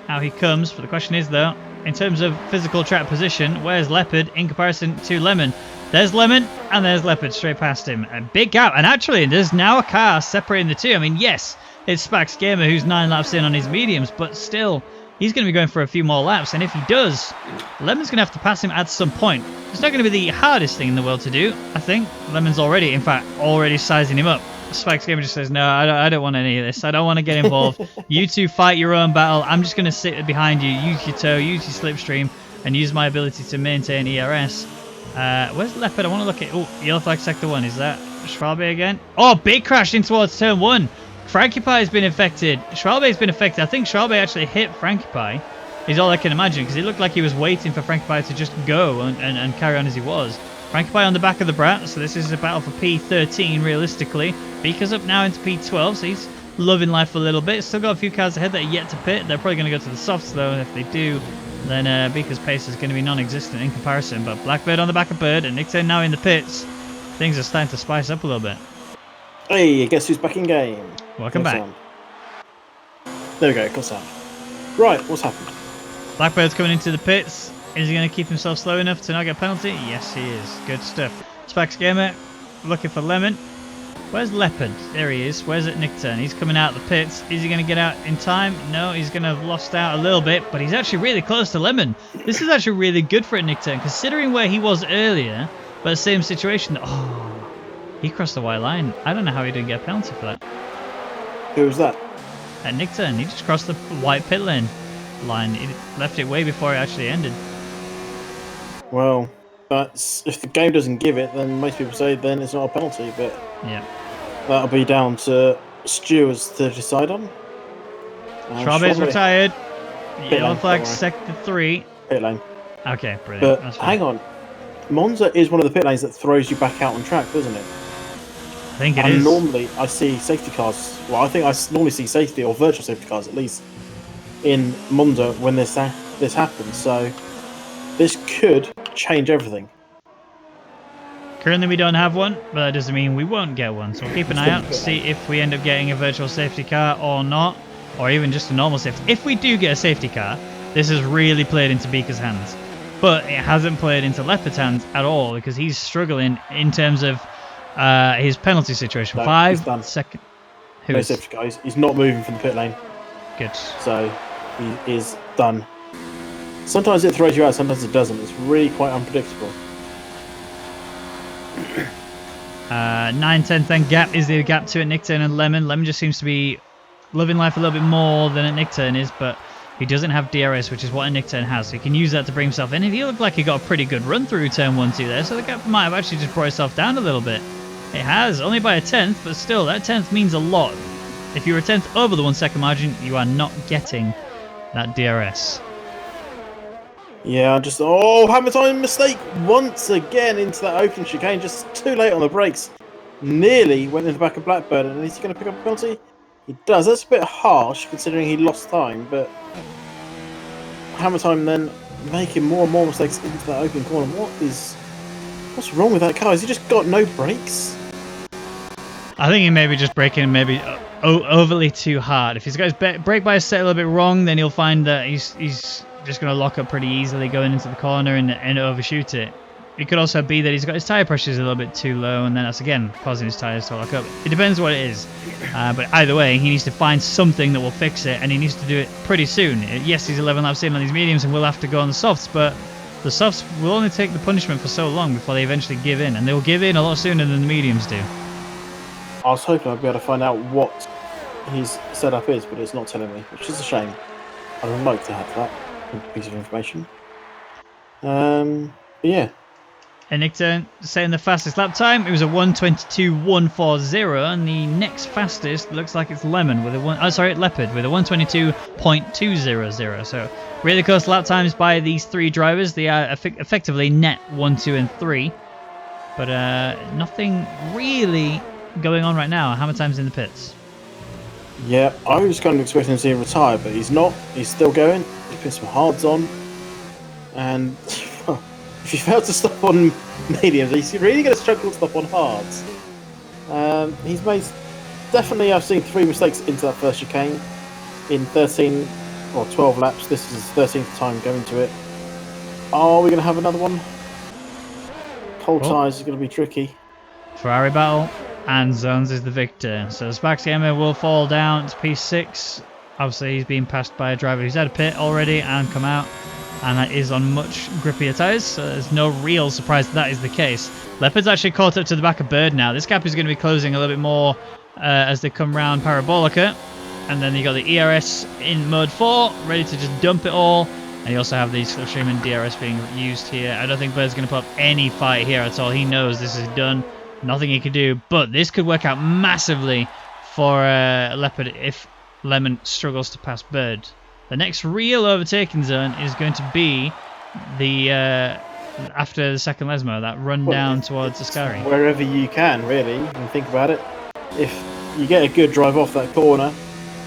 How he comes. But the question is, though, in terms of physical track position, where's Leopard in comparison to Lemon? There's Lemon, and there's Leopard straight past him. A big gap. And actually, there's now a car separating the two. I mean, yes, it's Spax Gamer who's 9 laps in on his mediums, but still, he's going to be going for a few more laps. And if he does, Lemon's going to have to pass him at some point. It's not going to be the hardest thing in the world to do, I think. Lemon's already sizing him up. Spax Gamer just says, no, I don't want any of this. I don't want to get involved. You two fight your own battle. I'm just going to sit behind you, use your tow, use your slipstream, and use my ability to maintain ERS. Where's Leopard? I want to look at... Oh, yellow flag sector 1. Is that Schwalbe again? Oh, big crash in towards turn 1. Frankie Pie has been affected. Schwalbe's been affected. I think Schwalbe actually hit Frankie Pie, is all I can imagine, because it looked like he was waiting for Frankie Pie to just go and carry on as he was. Frankie Pie on the back of the Brat, so this is a battle for P13 realistically. Beaker's up now into P12, so he's loving life a little bit. Still got a few cars ahead that are yet to pit. They're probably going to go to the softs though, and if they do, then Beaker's pace is going to be non-existent in comparison. But Blackbird on the back of Bird and Nick Turn now in the pits. Things are starting to spice up a little bit. Hey, guess who's back in game? Welcome back. Sound. There we go, cool sound. Right, what's happened? Blackbird's coming into the pits. Is he going to keep himself slow enough to not get a penalty? Yes, he is. Good stuff. Spax Gamer looking for Lemon. Where's Leopard? There he is. Where's it Nick Turn? He's coming out of the pits. Is he going to get out in time? No, he's going to have lost out a little bit, but he's actually really close to Lemon. This is actually really good for a Nick Turn, considering where he was earlier, but the same situation. Oh, he crossed the white line. I don't know how he didn't get a penalty for that. Who was that? At Nick Turn, he just crossed the white pit lane line. He left it way before it actually ended. Well, if the game doesn't give it, then most people say then it's not a penalty, but Yeah. that'll be down to stewards to decide on. Schwalbe's retired. Yellow lane, flag don't worry. sector 3. Pit lane. Okay, brilliant. But That's fine. hang on. Monza is one of the pit lanes that throws you back out on track, doesn't it? I think it And is. normally I see safety cars. Well, I think I normally see safety or virtual safety cars at least in Monza when this happens. So this could change everything. Currently we don't have one, but that doesn't mean we won't get one. So we'll keep an eye out to see if we end up getting a virtual safety car or not, or even just a normal safety. If we do get a safety car, this has really played into Beaker's hands. But it hasn't played into Leopard's hands at all, because he's struggling in terms of His penalty situation. No, 5 he's done. second. No Who's safety guys. He's not moving from the pit lane, good? so he is done. Sometimes it throws you out, sometimes it doesn't. It's really quite unpredictable. 9/10 then gap is the gap to it. Nick Turn and Lemon. Lemon just seems to be loving life a little bit more than a Nick Turn is, but he doesn't have DRS, which is what a Nick Turn has. So he can use that to bring himself in. He looked like he got a pretty good run through turn 1, 2 there, so the gap might have actually just brought itself down a little bit. It has, only by a 1/10, but still, that 1/10 means a lot. If you're a 1/10 over the 1 second margin, you are not getting that DRS. Yeah, just hammer time mistake once again into that opening chicane, just too late on the brakes. Nearly went in the back of Blackburn, and is he going to pick up a penalty? He does. That's a bit harsh considering he lost time, but hammer time then making more and more mistakes into that opening corner. What's wrong with that car? Has he just got no brakes? I think he may be just braking maybe overly too hard. If he's got his brake bias set a little bit wrong, then he'll find that he's just going to lock up pretty easily going into the corner and overshoot it. It could also be that he's got his tyre pressures a little bit too low, and then that's again causing his tyres to lock up. It depends what it is. But either way, he needs to find something that will fix it, and he needs to do it pretty soon. Yes, he's 11 laps in on these mediums and will have to go on the softs, but the softs will only take the punishment for so long before they eventually give in, and they will give in a lot sooner than the mediums do. I was hoping I'd be able to find out what his setup is, but it's not telling me, which is a shame. I'd like to have that piece of information. But yeah. And Nick Turn setting the fastest lap time. It was a 1:22.140, and the next fastest looks like it's Leopard with a 1:22.200. So really close lap times by these three drivers. They are effectively net 1, 2, and 3, but nothing really going on right now. Hammer time's in the pits. Yeah, I was kind of expecting to see him retire, but he's not. He's still going. He's put some hards on, and if you fail to stop on mediums, he's really going to struggle to stop on hards. He's made definitely. I've seen 3 mistakes into that first chicane in 13 or 12 laps. This is his 13th time going to it. Are we going to have another one? Cold tyres is going to be tricky. Ferrari battle, and Zones is the victor. So Spax Gamer will fall down to P6. Obviously, he's being passed by a driver who's had a pit already and come out, and that is on much grippier tyres, so there's no real surprise that is the case. Leopard's actually caught up to the back of Bird now. This gap is going to be closing a little bit more as they come round Parabolica, and then you got the ERS in mode 4, ready to just dump it all, and you also have the Slipstream and DRS being used here. I don't think Bird's going to put up any fight here at all. He knows this is done. Nothing he can do, but this could work out massively for Leopard if Lemon struggles to pass Bird. The next real overtaking zone is going to be the after the second Lesmo, that run down towards Ascari. Wherever you can, really, when you think about it. If you get a good drive off that corner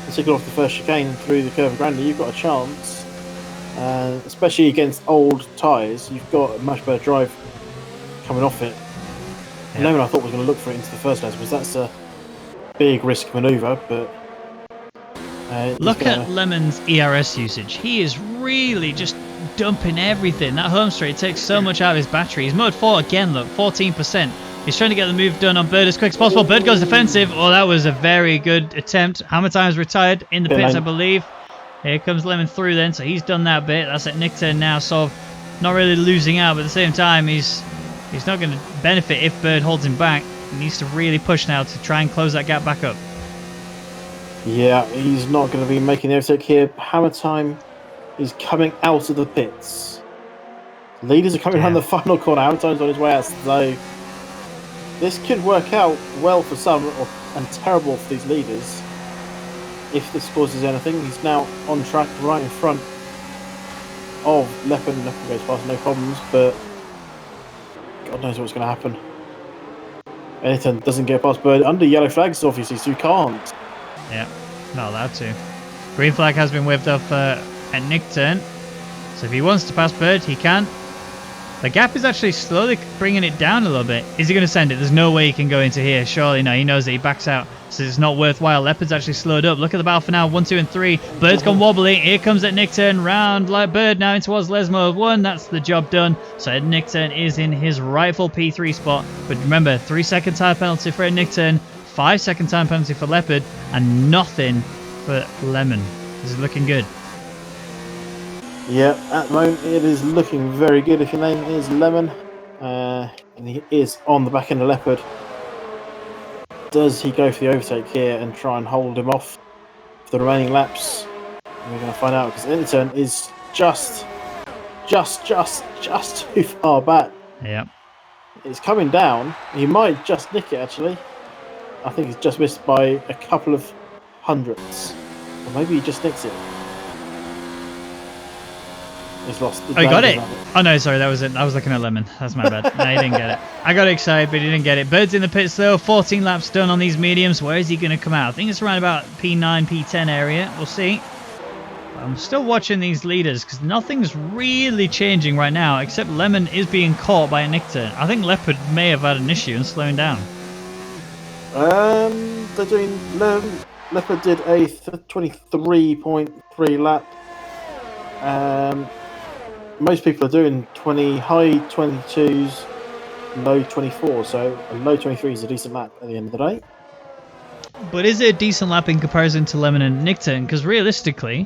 and tickle off the first chicane through the Curva Grande, you've got a chance. Especially against old tyres, you've got a much better drive coming off it. Yeah. Lemon, I thought, was going to look for it into the first place, because that's a big risk manoeuvre, but look at Lemon's ERS usage. He is really just dumping everything. That home straight takes so much out of his battery. He's mode 4 again, look, 14%. He's trying to get the move done on Bird as quick as possible. Bird goes defensive. Oh, that was a very good attempt. Hammer time's retired in the pits, I believe. Here comes Lemon through then, so he's done that bit. That's at Nick Turn now, so not really losing out, but at the same time, he's not going to benefit if Bird holds him back. He needs to really push now to try and close that gap back up. Yeah, he's not going to be making the overtake here. Hammer time is coming out of the pits. Leaders are coming around the final corner. Hammer time's on his way out, so this could work out well for some and terrible for these leaders. If this causes anything, he's now on track right in front of Leopard. Leopard goes past, no problems, but God knows what's going to happen. Anything doesn't get past Bird under yellow flags, obviously, so you can't. Yeah, not allowed to. Green flag has been waved off at Nick Turn, so if he wants to pass Bird, he can. The gap is actually slowly bringing it down a little bit. Is he going to send it? There's no way he can go into here. Surely no. He knows that he backs out, so it's not worthwhile. Leopard's actually slowed up. Look at the battle for now. 1, 2, and 3. Bird's gone wobbly. Here comes at Nickturn. Round like Bird now in towards Lesmo. 1. That's the job done. So Nickturn is in his rightful P3 spot. But remember, 3-second time penalty for Nickturn, 5-second time penalty for Leopard, and nothing for Lemon. This is looking good. Yeah, at the moment it is looking very good if your name is Lemon. And he is on the back end of Leopard. Does he go for the overtake here and try and hold him off for the remaining laps? And we're going to find out because Nickturn is just too far back. Yep. It's coming down. He might just nick it actually. I think he's just missed by a couple of hundredths. Or maybe he just nicks it. He's lost. Oh, he got it. Oh no, sorry, that was it. I was looking at Lemon. That's my bad. No, he didn't get it. I got excited, but he didn't get it. Bird's in the pits though. 14 laps done on these mediums. Where is he going to come out? I think it's around about P9, P10 area. We'll see. I'm still watching these leaders because nothing's really changing right now, except Lemon is being caught by a Nickturn. I think Leopard may have had an issue and slowing down. They're doing. Leopard did a 23.3 lap. Most people are doing high 22s, low 24, so a low 23 is a decent lap at the end of the day. But is it a decent lap in comparison to Lemon and Nickturn? Because realistically,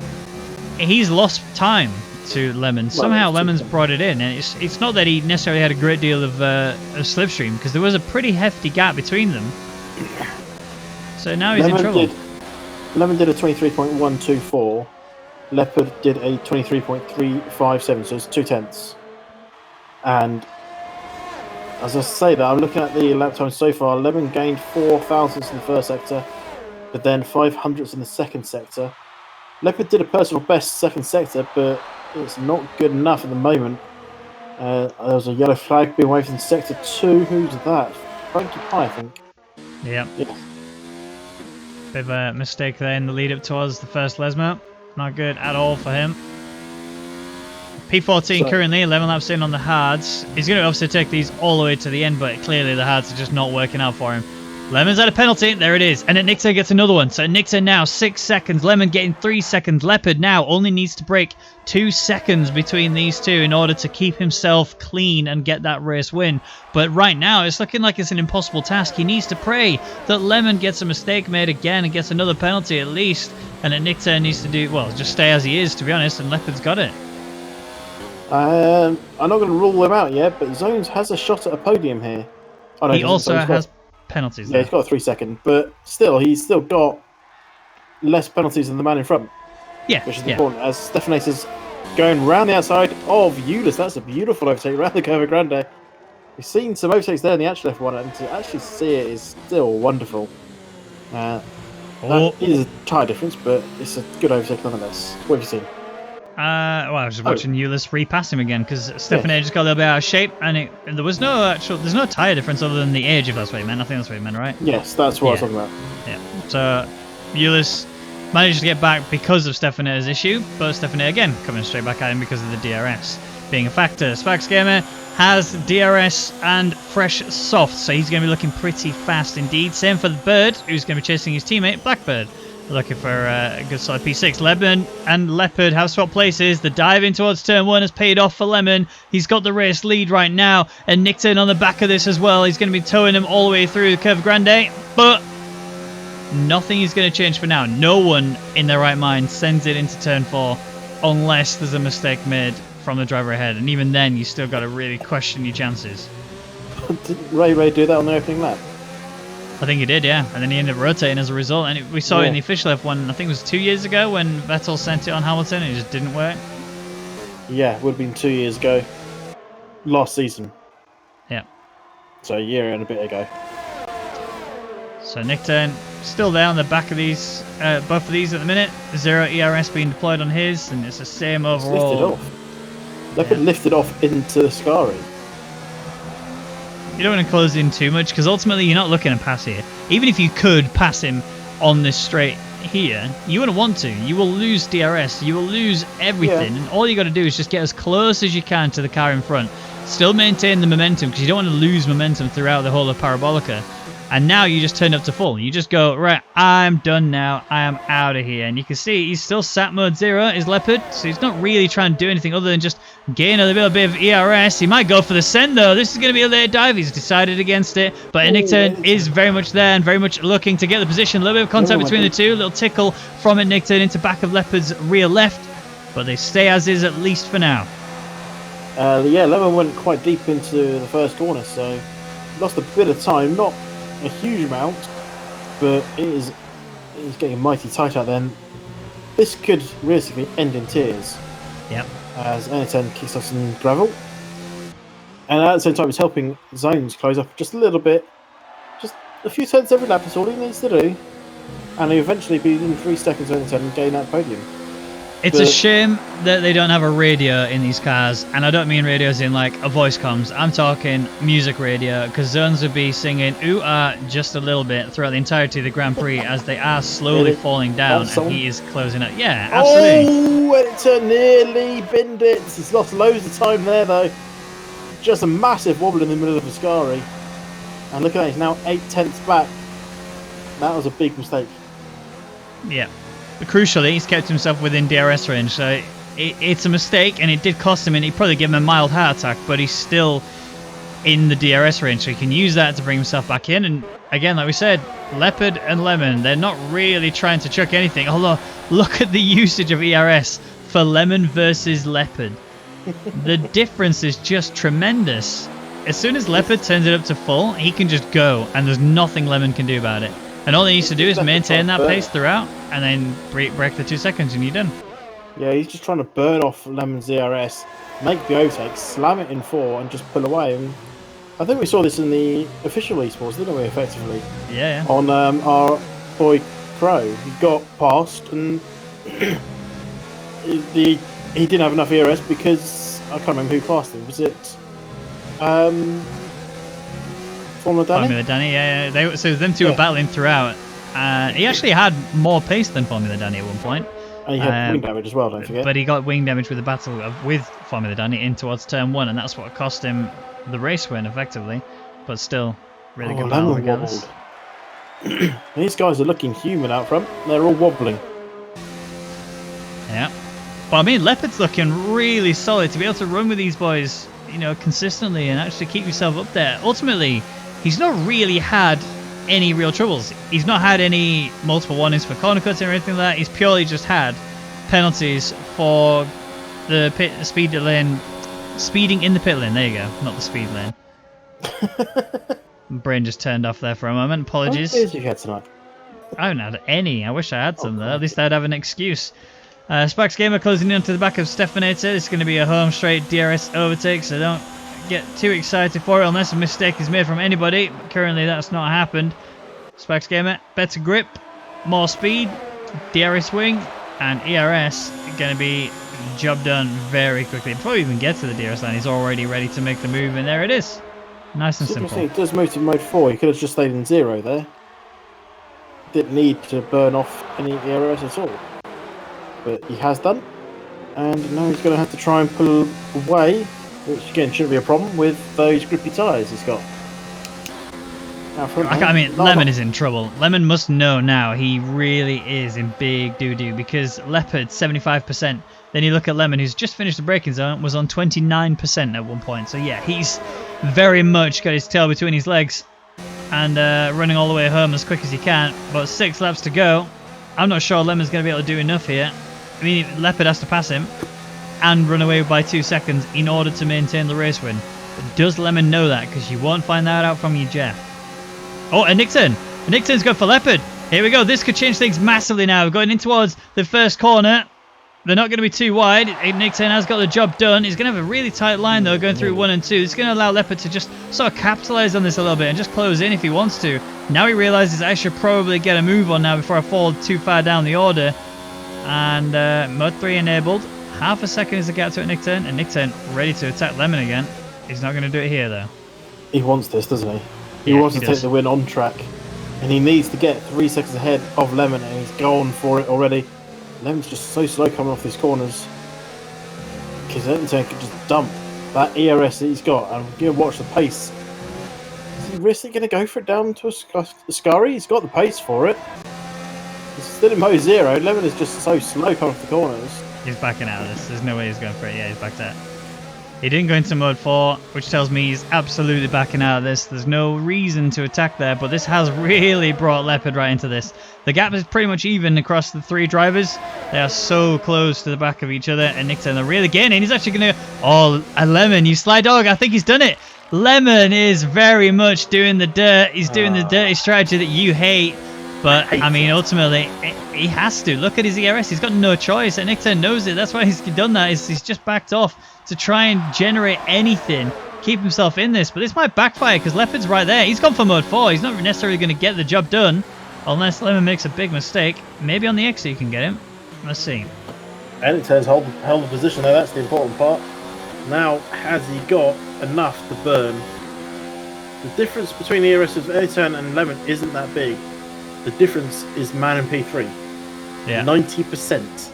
he's lost time to Lemon. Somehow Lemon's brought it in, and it's not that he necessarily had a great deal of slipstream, because there was a pretty hefty gap between them. So now he's in trouble. Lemon did a 23.124. Leopard did a 23.357, so it's 2/10. And as I say that, I'm looking at the lap time so far. Lemon gained 4 thousandths in the first sector, but then 5 hundredths in the second sector. Leopard did a personal best second sector, but it's not good enough at the moment. There was a yellow flag being waved in sector 2. Who's that? Frankie Pie, I think. Yep. Yeah. Bit of a mistake there in the lead up towards the first Lesmo. Not good at all for him. P14 currently 11 laps in on the hards. He's going to obviously take these all the way to the end, but clearly the hards are just not working out for him. Lemon's had a penalty. There it is. And then Nickturn gets another one. So Nickturn now 6 seconds. Lemon getting 3 seconds. Leopard now only needs to break 2 seconds between these two in order to keep himself clean and get that race win. But right now it's looking like it's an impossible task. He needs to pray that Lemon gets a mistake made again and gets another penalty at least. And then Nickturn needs to do, well, just stay as he is, to be honest, and Leopard's got it. I'm not going to rule them out yet, but Zones has a shot at a podium here. Oh, no, he also has penalties there. Yeah, he's got a 3 second, but still, he's still got less penalties than the man in front. Yeah, which is important, as Stefanes is going round the outside of Euless. That's a beautiful overtake round the Curva Grande. We've seen some overtakes there in the actual F1, and to actually see it is still wonderful. That is a tyre difference, but it's a good overtake nonetheless. What have you seen? Well, I was just watching Euless repass him again because Stefanes just got a little bit out of shape, and there's no tyre difference other than the age, if that's what you meant. I think that's what you meant, right? Yes, that's what I was talking about. Yeah. So Euless managed to get back because of Stefanes' issue, but Stefanes again coming straight back at him because of the DRS being a factor. Sparks Gamer has DRS and fresh soft, so he's going to be looking pretty fast indeed. Same for the Bird, who's going to be chasing his teammate Blackbird. Looking for a good solid P6. Lemon and Leopard have swapped places. The dive in towards turn 1 has paid off for Lemon. He's got the race lead right now. And Nickturn on the back of this as well. He's going to be towing him all the way through the Curva Grande. But nothing is going to change for now. No one in their right mind sends it into turn 4 unless there's a mistake made from the driver ahead. And even then, you still got to really question your chances. Didn't Ray do that on the opening lap? I think he did, yeah. And then he ended up rotating as a result. And we saw it in the official F1, I think it was 2 years ago when Vettel sent it on Hamilton and it just didn't work. Yeah, it would have been 2 years ago. Last season. Yeah. So a year and a bit ago. So Nickturn still there on the back of these, both of these at the minute. 0 ERS being deployed on his, and it's the same overall. Leopard lifted off into Scari. You don't want to close in too much because ultimately you're not looking to pass here. Even if you could pass him on this straight, here, you wouldn't want to. You will lose DRS. You will lose everything. And all you got to do is just get as close as you can to the car in front. Still maintain the momentum because you don't want to lose momentum throughout the whole of Parabolica. And now you just turn up to full. You just go, right, I'm done now. I am out of here. And you can see he's still sat mode 0, is Leopard. So he's not really trying to do anything other than just gain a little bit of ERS. He might go for the send, though. This is going to be a late dive. He's decided against it. But Nickturn is very much there and very much looking to get the position. A little bit of contact between the two. A little tickle from it, Nickturn into back of Leopard's rear left. But they stay as is, at least for now. Yeah, Lemon went quite deep into the first corner, so lost a bit of time. Not a huge amount, but it is getting mighty tight out then. This could realistically end in tears. Yep. As N10 kicks off some gravel. And at the same time, it's helping Zones close up just a little bit. Just a few turns every lap is all he needs to do. And he'll eventually be in 3 seconds of N10 and gain that podium. It's a shame that they don't have a radio in these cars, and I don't mean radios in like a voice comms. I'm talking music radio, because Zones would be singing ooh ah just a little bit throughout the entirety of the Grand Prix as they are slowly falling down, and he is closing up. Yeah, absolutely. Oh, Editor nearly binned it. He's lost loads of time there though. Just a massive wobble in the middle of Ascari. And look at that, he's now 8/10 back. That was a big mistake. Yeah. But crucially, he's kept himself within DRS range, so it's a mistake, and it did cost him, and it probably gave him a mild heart attack, but he's still in the DRS range, so he can use that to bring himself back in. And again, like we said, Leopard and Lemon, they're not really trying to chuck anything, although look at the usage of ERS for Lemon versus Leopard. The difference is just tremendous. As soon as Leopard turns it up to full, he can just go, and there's nothing Lemon can do about it. And all he needs to do is maintain that pace throughout, and then break the 2 seconds, and you're done. Yeah, he's just trying to burn off Lemon's ERS, make the overtake, slam it in 4, and just pull away. And I think we saw this in the official esports, didn't we, effectively? Yeah. On our boy Crow. He got past, and he didn't have enough ERS because I can't remember who passed him. Was it Formula Danny? Formula Danny, yeah. So them two were battling throughout. He actually had more pace than Formula Danny at one point. And he had wing damage as well, don't forget. But he got wing damage with the battle with Formula Danny in towards turn 1, and that's what cost him the race win, effectively. But still, really good battle regardless. These guys are looking human out front. They're all wobbling. Yeah. But I mean, Leopard's looking really solid to be able to run with these boys, you know, consistently and actually keep yourself up there. Ultimately, he's not really had any real troubles. He's not had any multiple warnings for corner cuts or anything like that. He's purely just had penalties for the speed lane, speeding in the pit lane. There you go, not the speed lane. My brain just turned off there for a moment. Apologies. How many you had tonight? I haven't had any. I wish I had some though. At least I'd have an excuse. Sparks Gamer closing in onto the back of Stefanator. It's going to be a home straight DRS overtake, so don't get too excited for it unless a mistake is made from anybody. Currently that's not happened. Sparks Gamer, better grip, more speed, DRS wing, and ERS going to be job done very quickly. Before we even get to the DRS line, he's already ready to make the move, and there it is. Nice and simple. It does move to mode 4. He could have just stayed in 0 there. Didn't need to burn off any ERS at all. But he has done. And now he's going to have to try and pull away, which again shouldn't be a problem with those grippy tyres he's got. I mean, Lemon is in trouble. Lemon must know now he really is in big doo-doo because Leopard 75%. Then you look at Lemon, who's just finished the braking zone, was on 29% at one point. So yeah, he's very much got his tail between his legs and running all the way home as quick as he can. But 6 laps to go. I'm not sure Lemon's going to be able to do enough here. I mean, Leopard has to pass him and run away by 2 seconds in order to maintain the race win. But does Lemon know that? Because you won't find that out from you, Jeff. Oh, and Nickturn. Nickturn's going for Leopard. Here we go. This could change things massively now. We're going in towards the first corner. They're not going to be too wide. Nickturn has got the job done. He's going to have a really tight line, though, going through 1 and 2. It's going to allow Leopard to just sort of capitalise on this a little bit and just close in if he wants to. Now he realises I should probably get a move on now before I fall too far down the order. And Mode 3 enabled. Half a second is the gap to Nickturn, and Nickturn ready to attack Lemon again. He's not going to do it here, though. He wants this, doesn't he? He wants to take the win on track. and he needs to get 3 seconds ahead of Lemon, and he's gone for it already. Lemon's just so slow coming off these corners. Kizentone could just dump that ERS that he's got, and we're going to watch the pace. Is he really going to go for it down to Ascari? He's got the pace for it. He's still in mode 0. Lemon is just so slow coming off the corners. He's backing out of this. There's no way he's going for it. Yeah, he's backed out. He didn't go into mode 4, which tells me he's absolutely backing out of this. There's no reason to attack there, but this has really brought Leopard right into this. The gap is pretty much even across the 3 drivers. They are so close to the back of each other, and Nick's in the rear again, and he's actually going to... Oh, a Lemon, you sly dog. I think he's done it. Lemon is very much doing the dirt. He's doing the dirty strategy that you hate. But, I mean, ultimately, he has to. Look at his ERS. He's got no choice, and Nickton knows it. That's why he's done that. He's just backed off to try and generate anything, keep himself in this. But this might backfire because Leopard's right there. He's gone for mode 4. He's not necessarily going to get the job done unless Lemon makes a big mistake. Maybe on the exit you can get him. Let's see. Nickton's held the position there. That's the important part. Now, has he got enough to burn? The difference between the ERS of Nickton and Lemon isn't that big. The difference is man and P3. Yeah. 90%.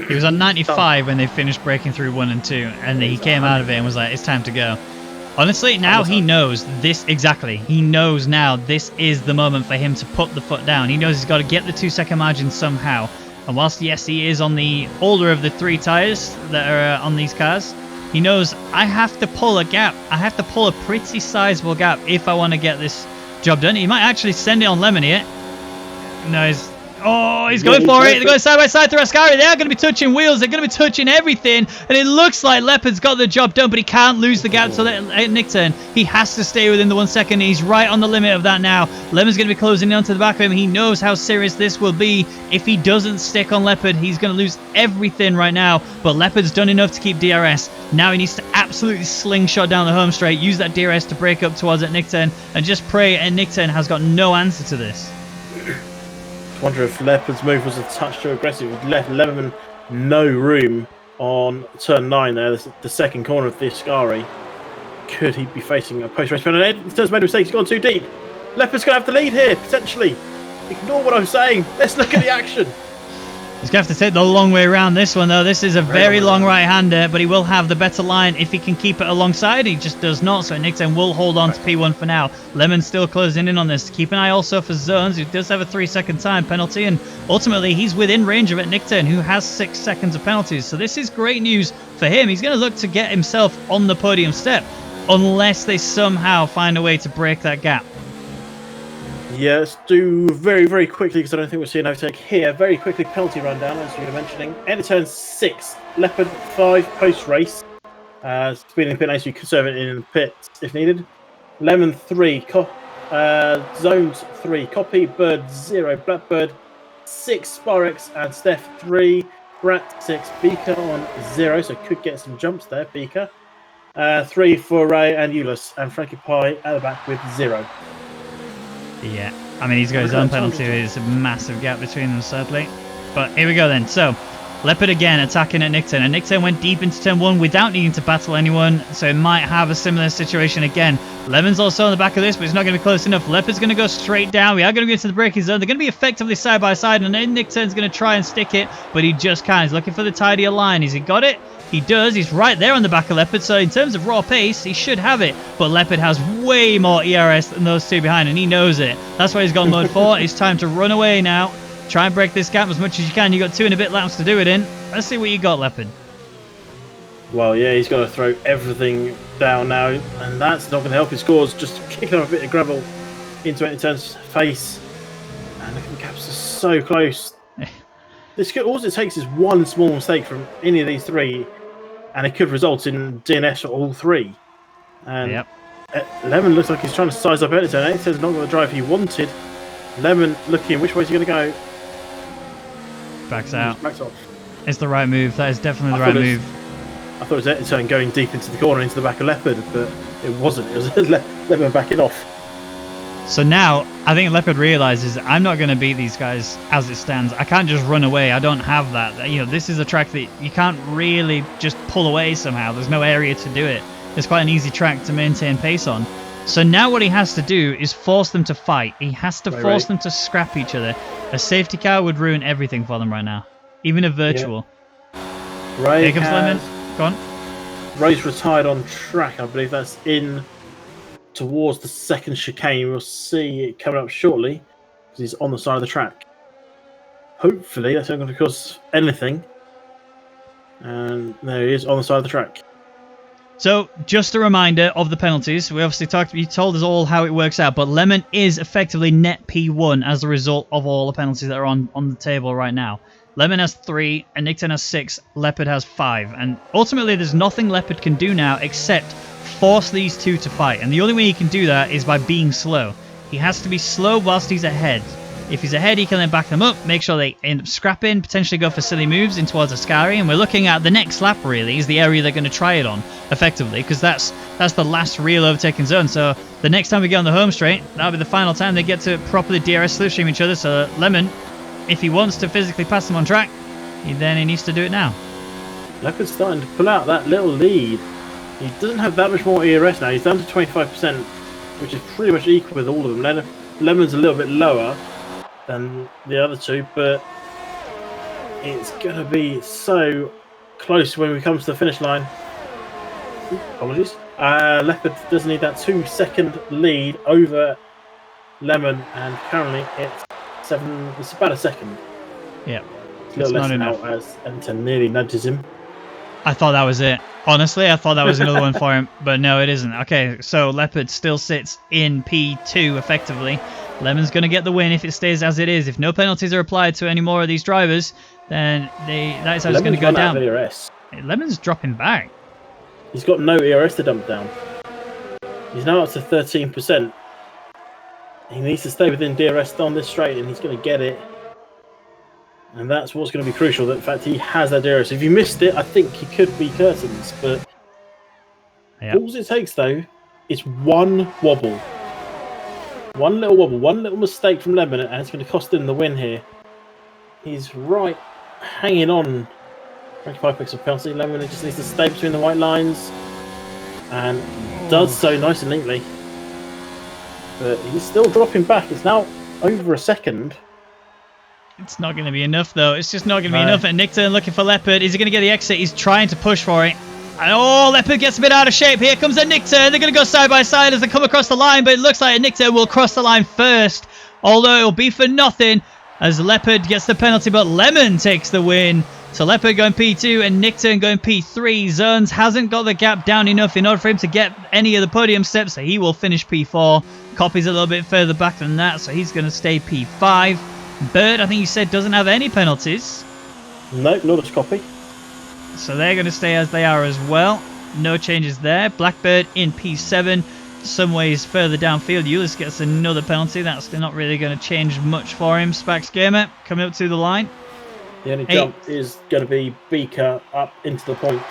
He was on 95 when they finished breaking through 1 and 2, and he came out of it and was like, it's time to go. Honestly, now he knows this exactly. He knows now this is the moment for him to put the foot down. He knows he's got to get the 2-second margin somehow. And whilst, yes, he is on the older of the 3 tyres that are on these cars, he knows I have to pull a gap. I have to pull a pretty sizable gap if I want to get this job done. He might actually send it on Lemon here. No, he's going for it. They're going side by side through Ascari. They are going to be touching wheels. They're going to be touching everything. And it looks like Leopard's got the job done, but he can't lose the gap to Nickton. He has to stay within the 1 second. He's right on the limit of that now. Lemon's going to be closing in onto the back of him. He knows how serious this will be. If he doesn't stick on Leopard, he's going to lose everything right now. But Leopard's done enough to keep DRS. Now he needs to absolutely slingshot down the home straight, use that DRS to break up towards Nickton, and just pray Nickton has got no answer to this. I wonder if Leopard's move was a touch too aggressive. It left Lemon no room on turn 9 there, the second corner of the Ascari. Could he be facing a post-race penalty? Nickton's made a mistake. He's gone too deep. Leopard's going to have the lead here, potentially. Ignore what I'm saying. Let's look at the action. He's going to have to take the long way around this one, though. This is a very long right-hander, but he will have the better line if he can keep it alongside. He just does not, so Nickton will hold on to P1 for now. Lemon's still closing in on this. Keep an eye also for Zones, who does have a 3-second time penalty, and ultimately he's within range of it, Nickton, who has 6 seconds of penalties. So this is great news for him. He's going to look to get himself on the podium step, unless they somehow find a way to break that gap. Yeah, let's do very, very quickly, because I don't think we'll see an overtake here. Very quickly, penalty rundown, as you were mentioning. Nickton 6, Leopard 5 post-race. Speeding in pit lane, so you could serve it in the pit if needed. Lemon 3, Zones 3, Copy, Bird 0, Blackbird 6, Sparrex, and Steph 3, Brat 6, Beaker on 0, so could get some jumps there, Beaker. 3 for Ray and Euless, and Frankie Pie at the back with 0. Yeah, I mean, he's got his own penalty. There's a massive gap between them, sadly. But here we go then. So, Leopard again attacking at Nickton. And Nickton went deep into turn 1 without needing to battle anyone. So it might have a similar situation again. Lemon's also on the back of this, but it's not going to be close enough. Leopard's going to go straight down. We are going to go into the braking zone. They're going to be effectively side by side. And then Nickton's going to try and stick it, but he just can't. He's looking for the tidier line. Has he got it? He does. He's right there on the back of Leopard. So in terms of raw pace, he should have it. But Leopard has way more ERS than those two behind, and he knows it. That's why he's gone mode 4. It's time to run away now. Try and break this gap as much as you can. You've got 2 and a bit laps to do it in. Let's see what you got, Leopard. Well, yeah, he's got to throw everything down now, and that's not going to help his cause. Just kicking up a bit of gravel into Nickton's face. And look at the gaps are so close. All it takes is one small mistake from any of these 3, and it could result in DNS for all 3. And yep. Lemon looks like he's trying to size up Nickton. Nickton's not going to drive he wanted. Lemon looking, which way is he going to go? Backs out. Backs off. It's the right move. That is definitely the right move. I thought it was Nickton going deep into the corner, into the back of Leopard, but it wasn't. It was Lemon backing off. So now, I think Leopard realizes I'm not going to beat these guys as it stands. I can't just run away. I don't have that. You know, this is a track that you can't really just pull away somehow. There's no area to do it. It's quite an easy track to maintain pace on. So now what he has to do is force them to fight. He has to force them to scrap each other. A safety car would ruin everything for them right now, even a virtual. Ray Here comes Lemon. Go on. Ray's retired on track. I believe that's in towards the second chicane. We'll see it coming up shortly because he's on the side of the track. Hopefully that's not going to cause anything. And there he is on the side of the track. So, just a reminder of the penalties. We obviously you told us all how it works out, but Lemon is effectively net P1 as a result of all the penalties that are on the table right now. Lemon has 3, and Nick 10 has 6, Leopard has 5. And ultimately, there's nothing Leopard can do now except force these two to fight. And the only way he can do that is by being slow. He has to be slow whilst he's ahead. If he's ahead, he can then back them up, make sure they end up scrapping, potentially go for silly moves in towards Ascari, and we're looking at the next lap, really, is the area they're going to try it on, effectively, because that's the last real overtaking zone. So the next time we get on the home straight, that'll be the final time they get to properly DRS slipstream each other. So Lemon, if he wants to physically pass them on track, then he needs to do it now. Leopard's starting to pull out that little lead. He doesn't have that much more ERS now. He's down to 25%, which is pretty much equal with all of them. Lemon's a little bit lower than the other two, but it's going to be so close when we come to the finish line. Ooh, apologies. Leopard does need that 2-second lead over Lemon, and currently it's about a second. Yeah, it's a little less now as Enter nearly nudges him. I thought that was it. Honestly, I thought that was another one for him, but no, it isn't. Okay, so Leopard still sits in P2 effectively. Lemon's going to get the win if it stays as it is. If no penalties are applied to any more of these drivers, then that is how it's going to go down. Lemon's dropping back. He's got no ERS to dump down. He's now up to 13%. He needs to stay within DRS on this straight, and he's going to get it. And that's what's going to be crucial. That in fact, he has that DRS. If you missed it, I think he could be curtains. But all it takes, though, is one wobble. One little wobble, one little mistake from Lemon, and it's going to cost him the win here. He's right hanging on. 25 pixel penalty. Lemon just needs to stay between the white lines, and does so nice and neatly. But he's still dropping back. It's now over a second. It's not going to be enough, though. It's just not going to be enough. And Nick Turn looking for Leopard. Is he going to get the exit? He's trying to push for it. And Leopard gets a bit out of shape. Here comes a Nick Turn. They're going to go side by side as they come across the line, but it looks like a Nick Turn will cross the line first, although it'll be for nothing as Leopard gets the penalty, but Lemon takes the win. So Leopard going P2 and Nick Turn going P3. Zones hasn't got the gap down enough in order for him to get any of the podium steps, so he will finish P4. Copy's a little bit further back than that, so he's going to stay P5. Bird, I think you said, doesn't have any penalties. No, not as Copy. So they're going to stay as they are as well. No changes there. Blackbird in P7. Some ways further downfield, Eulis gets another penalty. That's not really going to change much for him. Spax Gamer coming up to the line. The only jump is going to be Beaker up into the points.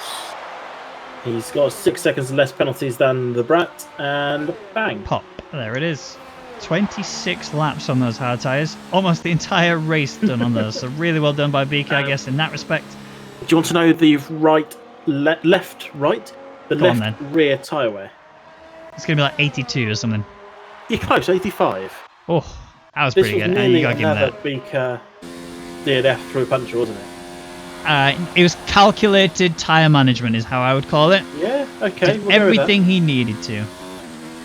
He's got 6 seconds less penalties than the Brat, and bang. Pop. There it is. 26 laps on those hard tyres. Almost the entire race done on those. So really well done by Beaker, I guess, in that respect. Do you want to know the left rear tyre wear? It's going to be like 82 or something. You're close, 85. Oh, that was pretty good. You got to give him that. Beaker DNF through a puncher, wasn't it? It was calculated tyre management is how I would call it. Yeah, okay. Did everything he needed to.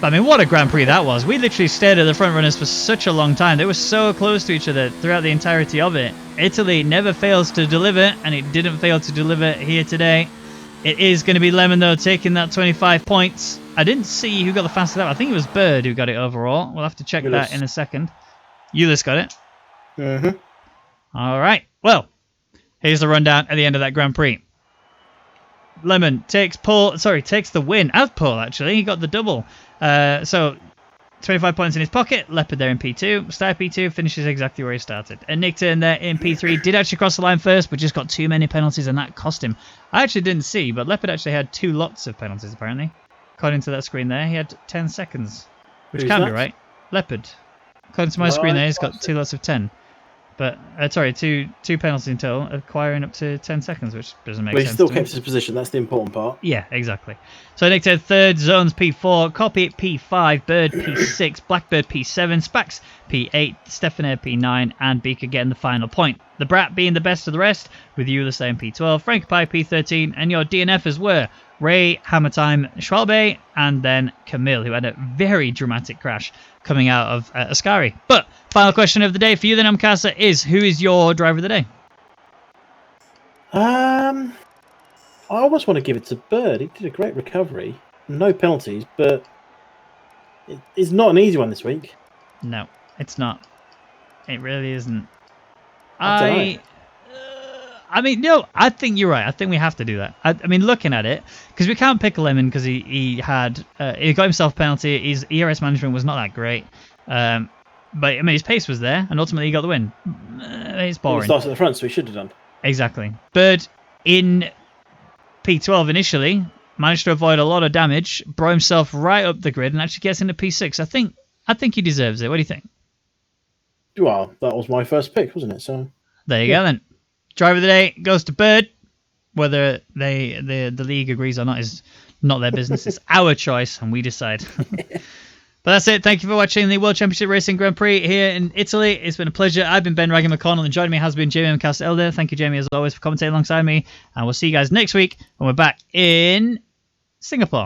But, I mean, what a Grand Prix that was. We literally stared at the front runners for such a long time. They were so close to each other throughout the entirety of it. Italy never fails to deliver, and it didn't fail to deliver here today. It is going to be Lemon, though, taking that 25 points. I didn't see who got the fastest lap. I think it was Bird who got it overall. We'll have to check that in a second. Eulis got it. Mm-hmm. All right. Well, here's the rundown at the end of that Grand Prix. Lemon takes the win as pole, actually. He got the double. So 25 points in his pocket. Leopard there in P2. Start P2, finishes exactly where he started. And Nick Turn there in P3 did actually cross the line first, but just got too many penalties, and that cost him. I actually didn't see, but Leopard actually had 2 lots of penalties, apparently. According to that screen there, he had 10 seconds, which can be right. Leopard. According to my screen there, he's got 2 lots of 10. But sorry, two penalties in total, acquiring up to 10 seconds, which doesn't make But he sense. still to me. kept his position. That's the important part. Yeah, exactly. So Nick Ted third, Zones P4, Copy P5, Bird P6, Blackbird P7, Spax P8, Stefanair P9, and Beaker getting the final point. The Brat being the best of the rest, with you the same P12, Frank Pie P13, and your DNFs were Ray, Hammertime, Schwalbe, and then Camille, who had a very dramatic crash coming out of Ascari. But final question of the day for you then, Amkasa, is who is your driver of the day? I always want to give it to Bird. He did a great recovery. No penalties, but it's not an easy one this week. No, it's not. It really isn't. I mean, no, I think you're right. I think we have to do that. I mean, looking at it, because we can't pick Lemon because he got himself a penalty. His ERS management was not that great. But I mean, his pace was there, and ultimately he got the win. It's boring. He starts at the front, so he should have done. Exactly. Bird in P12 initially managed to avoid a lot of damage, brought himself right up the grid, and actually gets into P6. I think he deserves it. What do you think? Well, that was my first pick, wasn't it? So there you go then. Driver of the day goes to Bird. Whether the league agrees or not is not their business. It's our choice, and we decide. But that's it. Thank you for watching the World Championship Racing Grand Prix here in Italy. It's been a pleasure. I've been Ben Raggan McConnell, and joining me has been Jamie McCaster Elder. Thank you, Jamie, as always, for commentating alongside me. And we'll see you guys next week when we're back in Singapore.